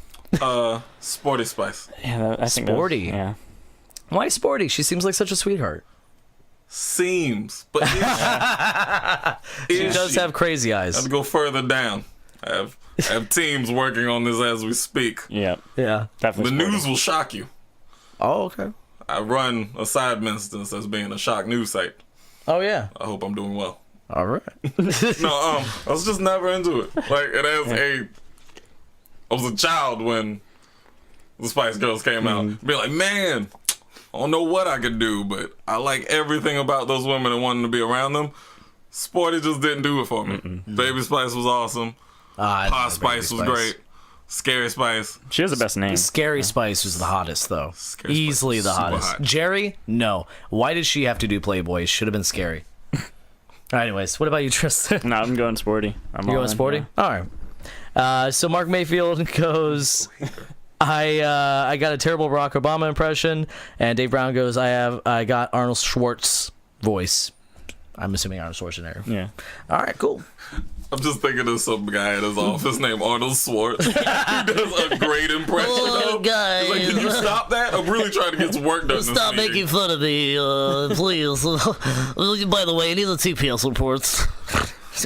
Speaker 4: Sporty Spice.
Speaker 2: Yeah, I think
Speaker 1: Sporty.
Speaker 2: Yeah.
Speaker 1: Why Sporty? She seems like such a sweetheart.
Speaker 4: Seems, but
Speaker 1: She does have crazy
Speaker 4: I have
Speaker 1: eyes.
Speaker 4: to go further down. I have teams working on this as we speak.
Speaker 2: Yeah.
Speaker 1: Yeah.
Speaker 2: Definitely.
Speaker 4: The
Speaker 2: sporty.
Speaker 4: news will shock you.
Speaker 1: Oh, okay.
Speaker 4: I run a side instance as being a shock news site.
Speaker 1: Oh, yeah.
Speaker 4: I hope I'm doing well.
Speaker 1: All right.
Speaker 4: No, I was just never into it. Like, I was a child when the Spice Girls came out. Be like, man, I don't know what I could do, but I like everything about those women and wanting to be around them. Sporty just didn't do it for me. Baby Spice was awesome. Hot Spice was great. Scary Spice.
Speaker 2: She has the best name.
Speaker 1: Scary Spice was the hottest, though.
Speaker 4: Scary Spice
Speaker 1: Easily
Speaker 4: was
Speaker 1: the
Speaker 4: super
Speaker 1: hottest.
Speaker 4: hot.
Speaker 1: Jerry? No. Why did she have to do Playboy? Should have been Scary. Anyways, what about you, Tristan?
Speaker 2: No, I'm going sporty. I'm
Speaker 1: You
Speaker 2: all
Speaker 1: going
Speaker 2: in,
Speaker 1: Sporty?
Speaker 2: yeah.
Speaker 1: All right. So Mark Mayfield goes, I got a terrible Barack Obama impression, and Dave Brown goes, I got Arnold Schwartz voice. I'm assuming Arnold Schwarzenegger.
Speaker 2: Yeah.
Speaker 1: All right, cool.
Speaker 4: I'm just thinking of some guy in his office named Arnold Schwartz. He does a great impression.
Speaker 1: Hello,
Speaker 4: of.
Speaker 1: guys.
Speaker 4: He's like, can you stop that? I'm really trying to get some work done.
Speaker 1: Stop
Speaker 4: this
Speaker 1: making
Speaker 4: meeting.
Speaker 1: fun of me, please. By the way, any of the TPS reports.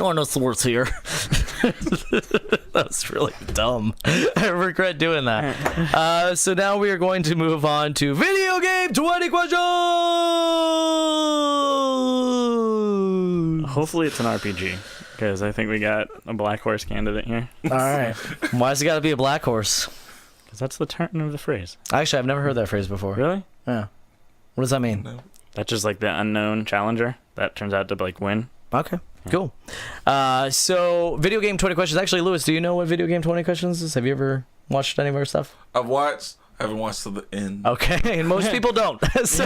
Speaker 1: Arnold Schwartz here. That's really dumb. I regret doing that. So now we are going to move on to video game 20 questions.
Speaker 2: Hopefully it's an RPG, because I think we got a black horse candidate here.
Speaker 1: All right. Why's it got to be a black horse?
Speaker 2: Because that's the turn of the phrase.
Speaker 1: Actually, I've never heard that phrase before.
Speaker 2: Really?
Speaker 1: Yeah. What does that mean?
Speaker 2: That's just like the unknown challenger that turns out to like win.
Speaker 1: Okay. Cool. So video game 20 questions. Actually, Lewis, do you know what video game 20 questions is? Have you ever watched any of our stuff?
Speaker 4: I've watched. I haven't watched to the end.
Speaker 1: Okay, and most people don't. So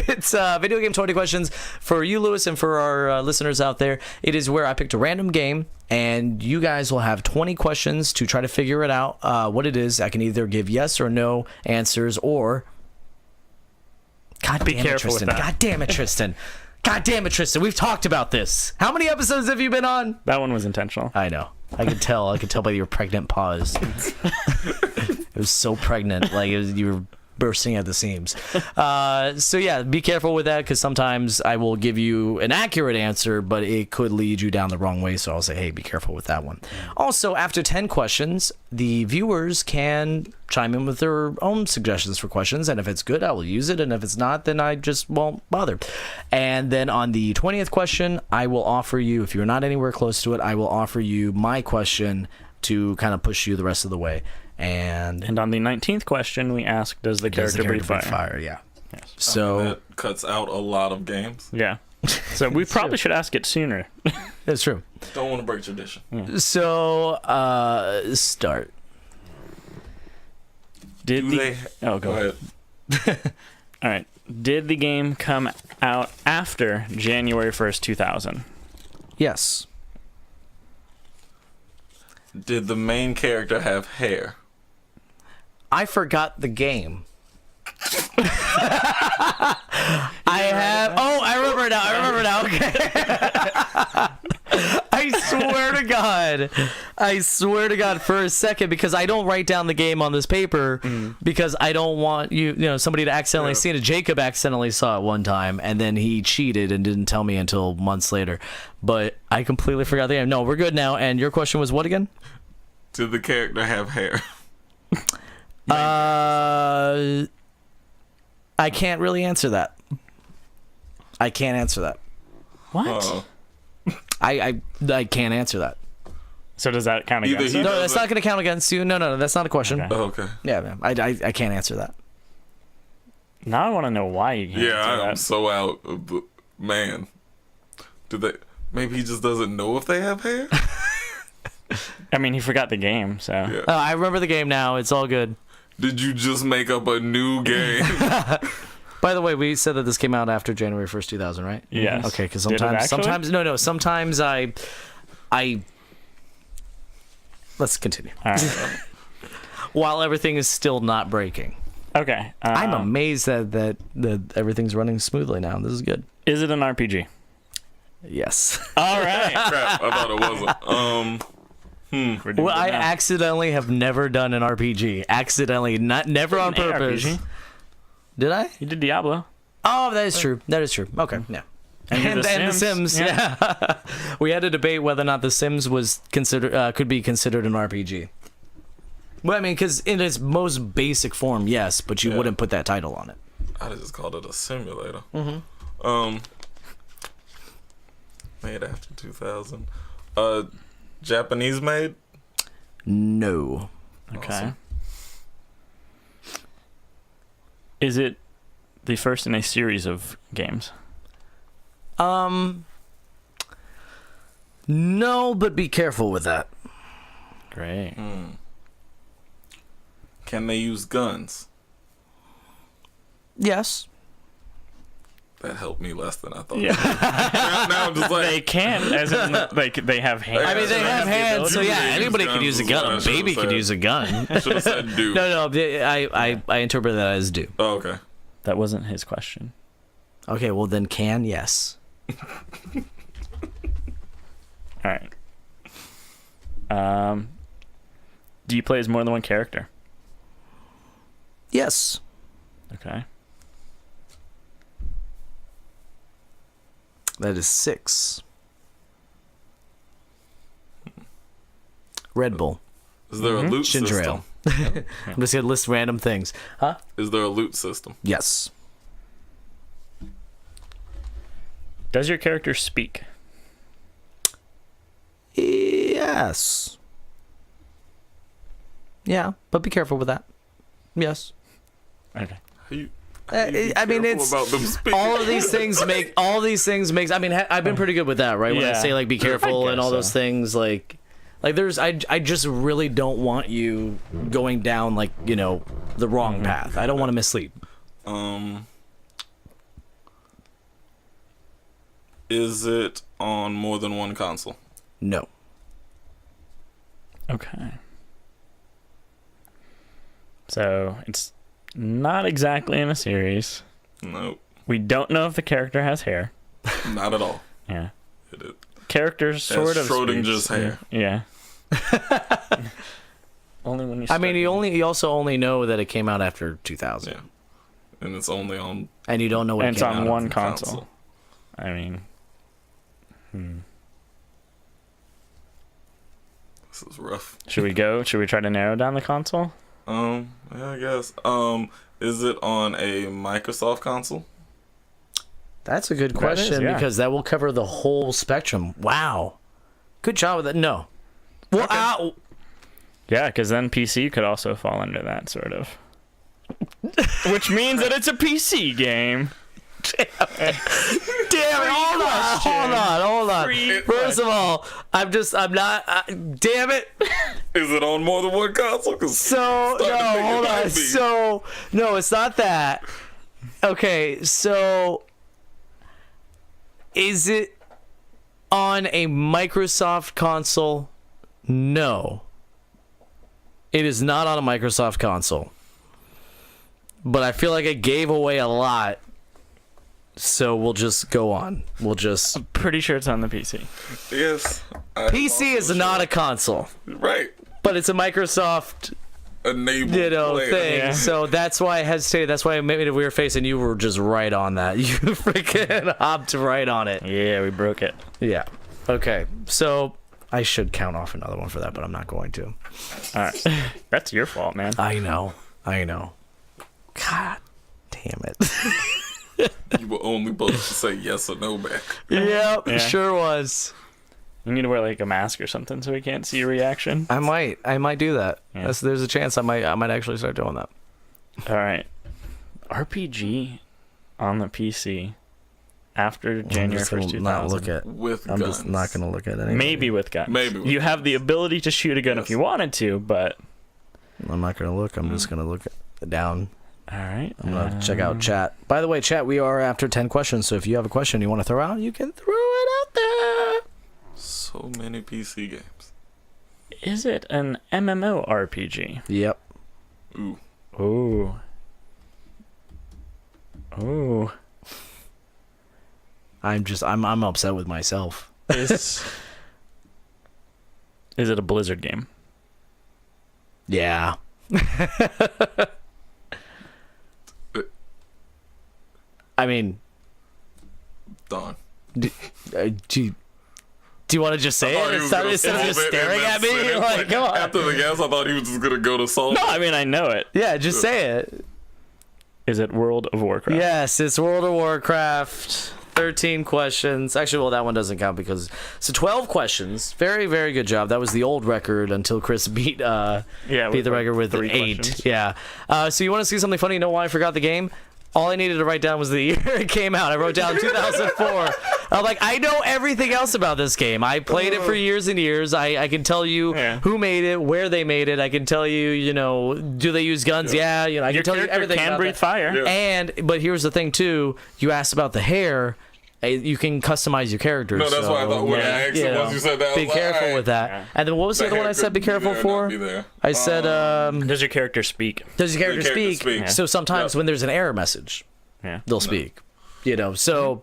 Speaker 1: it's video game 20 questions for you, Lewis, and for our listeners out there. It is where I picked a random game, and you guys will have 20 questions to try to figure it out what it is. I can either give yes or no answers, or God
Speaker 2: Be
Speaker 1: damn it,
Speaker 2: careful with
Speaker 1: Tristan.
Speaker 2: that.
Speaker 1: God damn it, Tristan. God damn it, Tristan. We've talked about this. How many episodes have you been on?
Speaker 2: That one was intentional.
Speaker 1: I know. I could tell. I could tell by your pregnant pause. It was so pregnant, like you were bursting at the seams. So yeah, be careful with that, because sometimes I will give you an accurate answer, but it could lead you down the wrong way. So I'll say, hey, be careful with that one. Also, after 10 questions, the viewers can chime in with their own suggestions for questions, and if it's good, I will use it, and if it's not, then I just won't bother. And then on the 20th question, I will offer you, if you're not anywhere close to it, I will offer you my question to kind of push you the rest of the way. And
Speaker 2: on the 19th question, we ask, does the character breathe fire?
Speaker 1: Yeah.
Speaker 2: Yes.
Speaker 1: So
Speaker 4: That cuts out a lot of games.
Speaker 2: Yeah. So we probably should ask it sooner.
Speaker 1: it's true.
Speaker 4: Don't want to break tradition.
Speaker 1: So start.
Speaker 2: Did
Speaker 4: Do
Speaker 2: the
Speaker 4: they?
Speaker 2: Oh,
Speaker 4: Go
Speaker 2: go
Speaker 4: ahead.
Speaker 2: All right. Did the game come out after January 1st, 2000?
Speaker 1: Yes.
Speaker 4: Did the main character have hair?
Speaker 1: I forgot the game. I have. Oh, I remember now. Okay. I swear to to God. I swear to God for a second, because I don't write down the game on this paper because I don't want somebody to accidentally see it. Jacob accidentally saw it one time and then he cheated and didn't tell me until months later. But I completely forgot the game. No, we're good now. And your question was what again?
Speaker 4: Did the character have hair?
Speaker 1: I can't really answer that. I can't answer that.
Speaker 2: What?
Speaker 1: I can't answer that.
Speaker 2: So does that count
Speaker 4: Either
Speaker 2: against
Speaker 4: he
Speaker 2: it?
Speaker 1: No, that's not going to count against you. No, that's not a question.
Speaker 2: Okay.
Speaker 4: Oh, okay.
Speaker 1: Yeah, man. I can't answer that.
Speaker 2: Now I want to know why you can't
Speaker 4: Yeah,
Speaker 2: answer
Speaker 4: I'm
Speaker 2: that.
Speaker 4: so out. Man, maybe he just doesn't know if they have hair?
Speaker 2: I mean, he forgot the game, so.
Speaker 4: Yeah.
Speaker 1: Oh, I remember the game now. It's all good.
Speaker 4: Did you just make up a new game?
Speaker 1: By the way, we said that this came out after January 1st, 2000, right?
Speaker 2: Yes.
Speaker 1: Okay, because
Speaker 2: Did it actually?
Speaker 1: sometimes I let's continue.
Speaker 2: All right.
Speaker 1: While everything is still not breaking.
Speaker 2: Okay.
Speaker 1: I'm amazed that everything's running smoothly now. This is good.
Speaker 2: Is it an RPG?
Speaker 1: Yes.
Speaker 2: All right.
Speaker 4: Crap, I thought it wasn't.
Speaker 2: We're doing
Speaker 1: Well, I
Speaker 2: good now.
Speaker 1: accidentally have never done an RPG. Accidentally, never on
Speaker 2: An
Speaker 1: purpose.
Speaker 2: ARPG.
Speaker 1: Did I?
Speaker 2: You did Diablo.
Speaker 1: Oh, that is true. That is true. Okay, yeah. And The Sims, yeah. We had to debate whether or not The Sims was could be considered an RPG. Well, I mean, because in its most basic form, yes, but you wouldn't put that title on it.
Speaker 4: I just called it a simulator. Made after 2000. Japanese made?
Speaker 1: No.
Speaker 2: Okay.
Speaker 4: Awesome.
Speaker 2: Is it the first in a series of games?
Speaker 1: No, but be careful with that.
Speaker 2: Great.
Speaker 4: Can they use guns?
Speaker 1: Yes.
Speaker 4: That helped me less than I thought.
Speaker 2: Yeah.
Speaker 4: now I'm just
Speaker 2: They
Speaker 4: like,
Speaker 2: can, as in, like, they have hands.
Speaker 1: I mean, they have hands, so yeah, anybody could use a gun. A baby could use a gun.
Speaker 4: should have said do.
Speaker 1: No, I interpret that as do.
Speaker 4: Oh, okay.
Speaker 2: That wasn't his question.
Speaker 1: Okay, well then can, yes.
Speaker 2: All right. Do you play as more than one character?
Speaker 1: Yes.
Speaker 2: Okay.
Speaker 1: That is 6. Red Bull.
Speaker 4: Is there a loot
Speaker 1: Ginger
Speaker 4: system?
Speaker 1: ale. I'm just gonna list random things. Huh?
Speaker 4: Is there a loot system?
Speaker 1: Yes.
Speaker 2: Does your character speak?
Speaker 1: Yes. Yeah, but be careful with that. Yes.
Speaker 2: Okay.
Speaker 4: Are you
Speaker 1: I mean,
Speaker 4: careful
Speaker 1: it's
Speaker 4: about them speaking?
Speaker 1: all of these things make I mean, I've been pretty good with that, right? When I
Speaker 2: Yeah.
Speaker 1: say like be careful
Speaker 2: I
Speaker 1: and all
Speaker 2: guess
Speaker 1: those
Speaker 2: so.
Speaker 1: things, like there's I just really don't want you going down like the wrong path. I don't want to mislead.
Speaker 4: Is it on more than one console?
Speaker 1: No.
Speaker 2: Okay. So it's not exactly in a series.
Speaker 4: Nope.
Speaker 2: We don't know if the character has hair.
Speaker 4: Not at all.
Speaker 2: Yeah.
Speaker 4: It is.
Speaker 2: Characters sort of
Speaker 4: Schrodinger's
Speaker 2: speaks.
Speaker 4: hair.
Speaker 2: Yeah. Only when you.
Speaker 1: I mean, you also only know that it came out after 2000,
Speaker 4: Yeah. And it's only on.
Speaker 1: and you don't know what
Speaker 2: And
Speaker 1: it
Speaker 2: it's
Speaker 1: came
Speaker 2: on
Speaker 1: out.
Speaker 2: one console. I mean.
Speaker 4: This is rough.
Speaker 2: Should we go? Should we try to narrow down the console?
Speaker 4: Yeah, I guess. Is it on a Microsoft console?
Speaker 1: That's a good
Speaker 2: That is,
Speaker 1: question
Speaker 2: yeah.
Speaker 1: because that will cover the whole spectrum. Wow, good job with that. No. Well,
Speaker 2: Yeah, because then PC could also fall under that sort of. Which means that it's a PC game.
Speaker 1: Damn it! Hold on.
Speaker 2: Free
Speaker 1: First of all, I'm not. Damn it!
Speaker 4: Is it on more than one console? 'Cause
Speaker 1: So
Speaker 4: starting to
Speaker 1: no,
Speaker 4: think it
Speaker 1: hold
Speaker 4: might
Speaker 1: on.
Speaker 4: be.
Speaker 1: So no, it's not that. Okay, so is it on a Microsoft console? No. It is not on a Microsoft console. But I feel like I gave away a lot So we'll just go on. We'll just.
Speaker 2: Pretty sure it's on the PC.
Speaker 4: Yes.
Speaker 1: PC is not a console,
Speaker 4: right.
Speaker 1: but it's a Microsoft,
Speaker 4: Enabled player.
Speaker 1: thing.
Speaker 2: Yeah.
Speaker 1: So that's why I hesitated. That's why I made a weird face, and you were just right on that. You freaking hopped right on it.
Speaker 2: Yeah, we broke it.
Speaker 1: Yeah. Okay. So I should count off another one for that, but I'm not going to.
Speaker 2: All right. That's your fault, man.
Speaker 1: I know. God damn it.
Speaker 4: You were only supposed to say yes or no back.
Speaker 1: Yep,
Speaker 2: Yeah.
Speaker 1: sure was.
Speaker 2: You need to wear like a mask or something so we can't see your reaction.
Speaker 1: I might do that.
Speaker 2: Yeah.
Speaker 1: There's a chance I might actually start doing that.
Speaker 2: All right. RPG on the PC after January 1st, 2000.
Speaker 1: Not look at.
Speaker 4: With
Speaker 1: I'm
Speaker 4: guns.
Speaker 1: just not gonna look at it.
Speaker 2: Maybe with guns.
Speaker 4: Maybe with
Speaker 2: you have the ability to shoot a gun if you wanted to, but
Speaker 1: I'm not gonna look. I'm just gonna look down.
Speaker 2: all right.
Speaker 1: I'm gonna check out chat. By the way, chat, we are after 10 questions. So if you have a question you want to throw out, you can throw it out there.
Speaker 4: So many PC games.
Speaker 2: Is it an MMORPG?
Speaker 1: Yep.
Speaker 4: Ooh.
Speaker 2: Ooh. Ooh.
Speaker 1: I'm upset with myself.
Speaker 2: Is it a Blizzard game?
Speaker 1: Yeah. I mean,
Speaker 4: Darn.
Speaker 1: do you want to just say it instead of just staring at me? Like, come on.
Speaker 4: After the guess, I thought he was just gonna go to Soul.
Speaker 2: No, I mean I know it.
Speaker 1: Yeah, just say it.
Speaker 2: Is it World of Warcraft?
Speaker 1: Yes, it's World of Warcraft. 13 questions. Actually, well, that one doesn't count because so 12 questions. Very, very good job. That was the old record until Chris beat the record with
Speaker 2: 3
Speaker 1: 8.
Speaker 2: questions.
Speaker 1: Yeah. So you want to see something funny? You know why I forgot the game? All I needed to write down was the year it came out. I wrote down 2004. I'm like, I know everything else about this game. I played it for years and years. I can tell you who made it, where they made it. I can tell you, do they use guns? Yeah, I
Speaker 2: Your
Speaker 1: can tell you
Speaker 2: character
Speaker 1: everything
Speaker 2: can
Speaker 1: about
Speaker 2: breathe
Speaker 1: that.
Speaker 2: fire.
Speaker 4: Yeah.
Speaker 1: But here's the thing too. You asked about the hair. You can customize your characters.
Speaker 4: No, that's why I thought when I asked you, once you said that, I
Speaker 1: be
Speaker 4: was like,
Speaker 1: careful
Speaker 4: alright.
Speaker 1: with that.
Speaker 2: Yeah.
Speaker 1: And then what was the other one I said? Be careful for. I said,
Speaker 2: Does your character speak?
Speaker 1: does your character
Speaker 4: character
Speaker 1: speak?
Speaker 4: speak.
Speaker 1: So sometimes
Speaker 4: Yep.
Speaker 1: when there's an error message,
Speaker 2: Yeah.
Speaker 1: they'll speak. So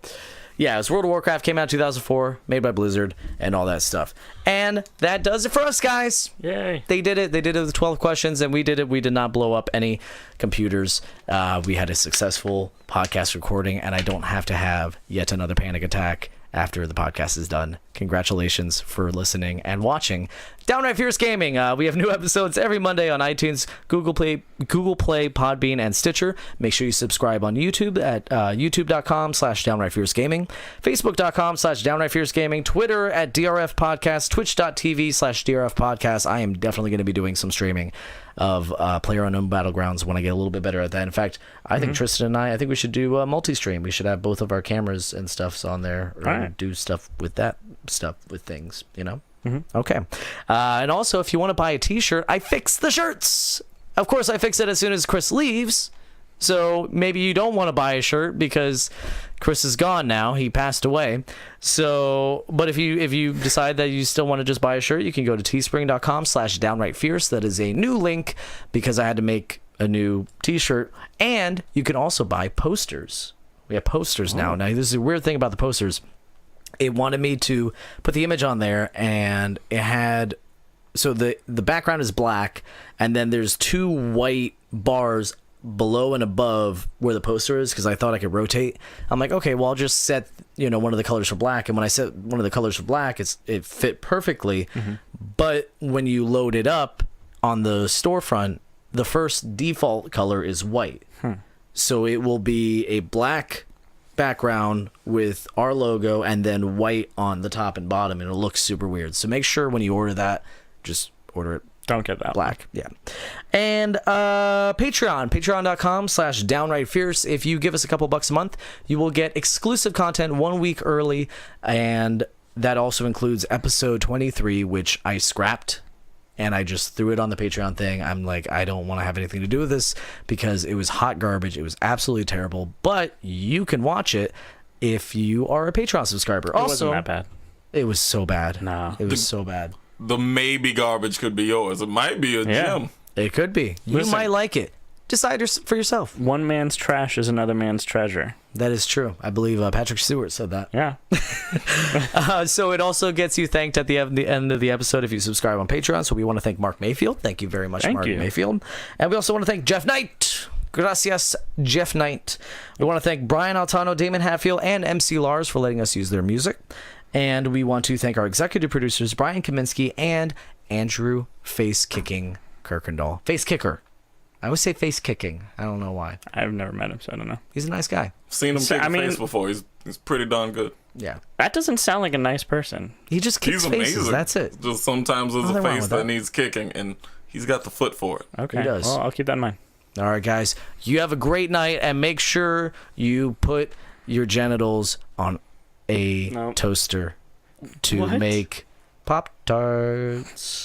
Speaker 1: yeah, it's World of Warcraft, came out in 2004, made by Blizzard, and all that stuff. And that does it for us, guys.
Speaker 2: Yay.
Speaker 1: They did it. They did it with 12 questions, and we did it. We did not blow up any computers. We had a successful podcast recording, and I don't have to have yet another panic attack after the podcast is done. Congratulations for listening and watching Downright Fierce Gaming. We have new episodes every Monday on iTunes, Google Play, Podbean, and Stitcher. Make sure you subscribe on YouTube at youtube.com/Downright Fierce Gaming, facebook.com/Downright Fierce Gaming, Twitter at DRF Podcast, twitch.tv/DRF Podcast. I am definitely going to be doing some streaming of PlayerUnknown Battlegrounds when I get a little bit better at that. In fact, I think Tristan and I think we should do a multi-stream. We should have both of our cameras and stuffs on there, or
Speaker 2: Alright.
Speaker 1: do stuff with things, Okay. And also, if you want to buy a t-shirt, I fix the shirts. Of course, I fix it as soon as Chris leaves. So maybe you don't want to buy a shirt because Chris is gone now. He passed away. So, but if you decide that you still want to just buy a shirt, you can go to teespring.com/downrightfierce. That is a new link because I had to make a new t-shirt. And you can also buy posters. We have posters now. Now, this is a weird thing about the posters. It wanted me to put the image on there, and it had, so the background is black, and then there's 2 white bars below and above where the poster is, because I thought I could rotate. I'm like, okay, well, I'll just set one of the colors for black, and when I set one of the colors for black, it fit perfectly. But when you load it up on the storefront, the first default color is white. So it will be a black background with our logo and then white on the top and bottom, and it looks super weird. So make sure when you order that, just order it
Speaker 2: Don't get that
Speaker 1: black. Yeah. And patreon.com/downright fierce. If you give us a couple bucks a month, you will get exclusive content 1 week early, and that also includes episode 23, which I scrapped and I just threw it on the Patreon thing. I'm like, I don't want to have anything to do with this because it was hot garbage. It was absolutely terrible, but you can watch it if you are a Patreon subscriber.
Speaker 2: It
Speaker 1: also,
Speaker 2: wasn't that bad.
Speaker 1: it was so bad.
Speaker 2: No.
Speaker 1: It was so bad.
Speaker 4: The maybe garbage could be yours. It might be a gem.
Speaker 1: It could be. You
Speaker 2: Listen.
Speaker 1: might like it. decide for yourself.
Speaker 2: One man's trash is another man's treasure.
Speaker 1: That is true. I believe Patrick Stewart said that.
Speaker 2: Yeah.
Speaker 1: So it also gets you thanked at the end of the episode if you subscribe on Patreon. So we want to thank Mark Mayfield. Thank you very much,
Speaker 2: Thank
Speaker 1: Mark
Speaker 2: you.
Speaker 1: Mayfield. And we also want to thank Jeff Knight. Gracias, Jeff Knight. We want to thank Brian Altano, Damon Hatfield, and MC Lars for letting us use their music. And we want to thank our executive producers, Brian Kaminsky and Andrew Face Kicking Kirkendall. Face Kicker. I always say face kicking. I don't know why.
Speaker 2: I've never met him, so I don't know.
Speaker 1: He's a nice guy.
Speaker 4: Seen him
Speaker 2: So,
Speaker 4: kick
Speaker 2: I
Speaker 4: a
Speaker 2: mean-
Speaker 4: face before. He's pretty darn good.
Speaker 1: Yeah.
Speaker 2: That doesn't sound like a nice person.
Speaker 1: He just kicks
Speaker 4: He's
Speaker 1: faces.
Speaker 4: amazing.
Speaker 1: That's it.
Speaker 4: Just sometimes there's
Speaker 1: Nothing
Speaker 4: a
Speaker 1: wrong
Speaker 4: face
Speaker 1: with
Speaker 4: that
Speaker 1: that.
Speaker 4: needs kicking, and he's got the foot for it.
Speaker 2: Okay.
Speaker 1: He does.
Speaker 2: Well, I'll keep that in mind.
Speaker 1: All right, guys. You have a great night, and make sure you put your genitals on a
Speaker 2: Nope.
Speaker 1: toaster to
Speaker 2: What?
Speaker 1: make Pop-Tarts.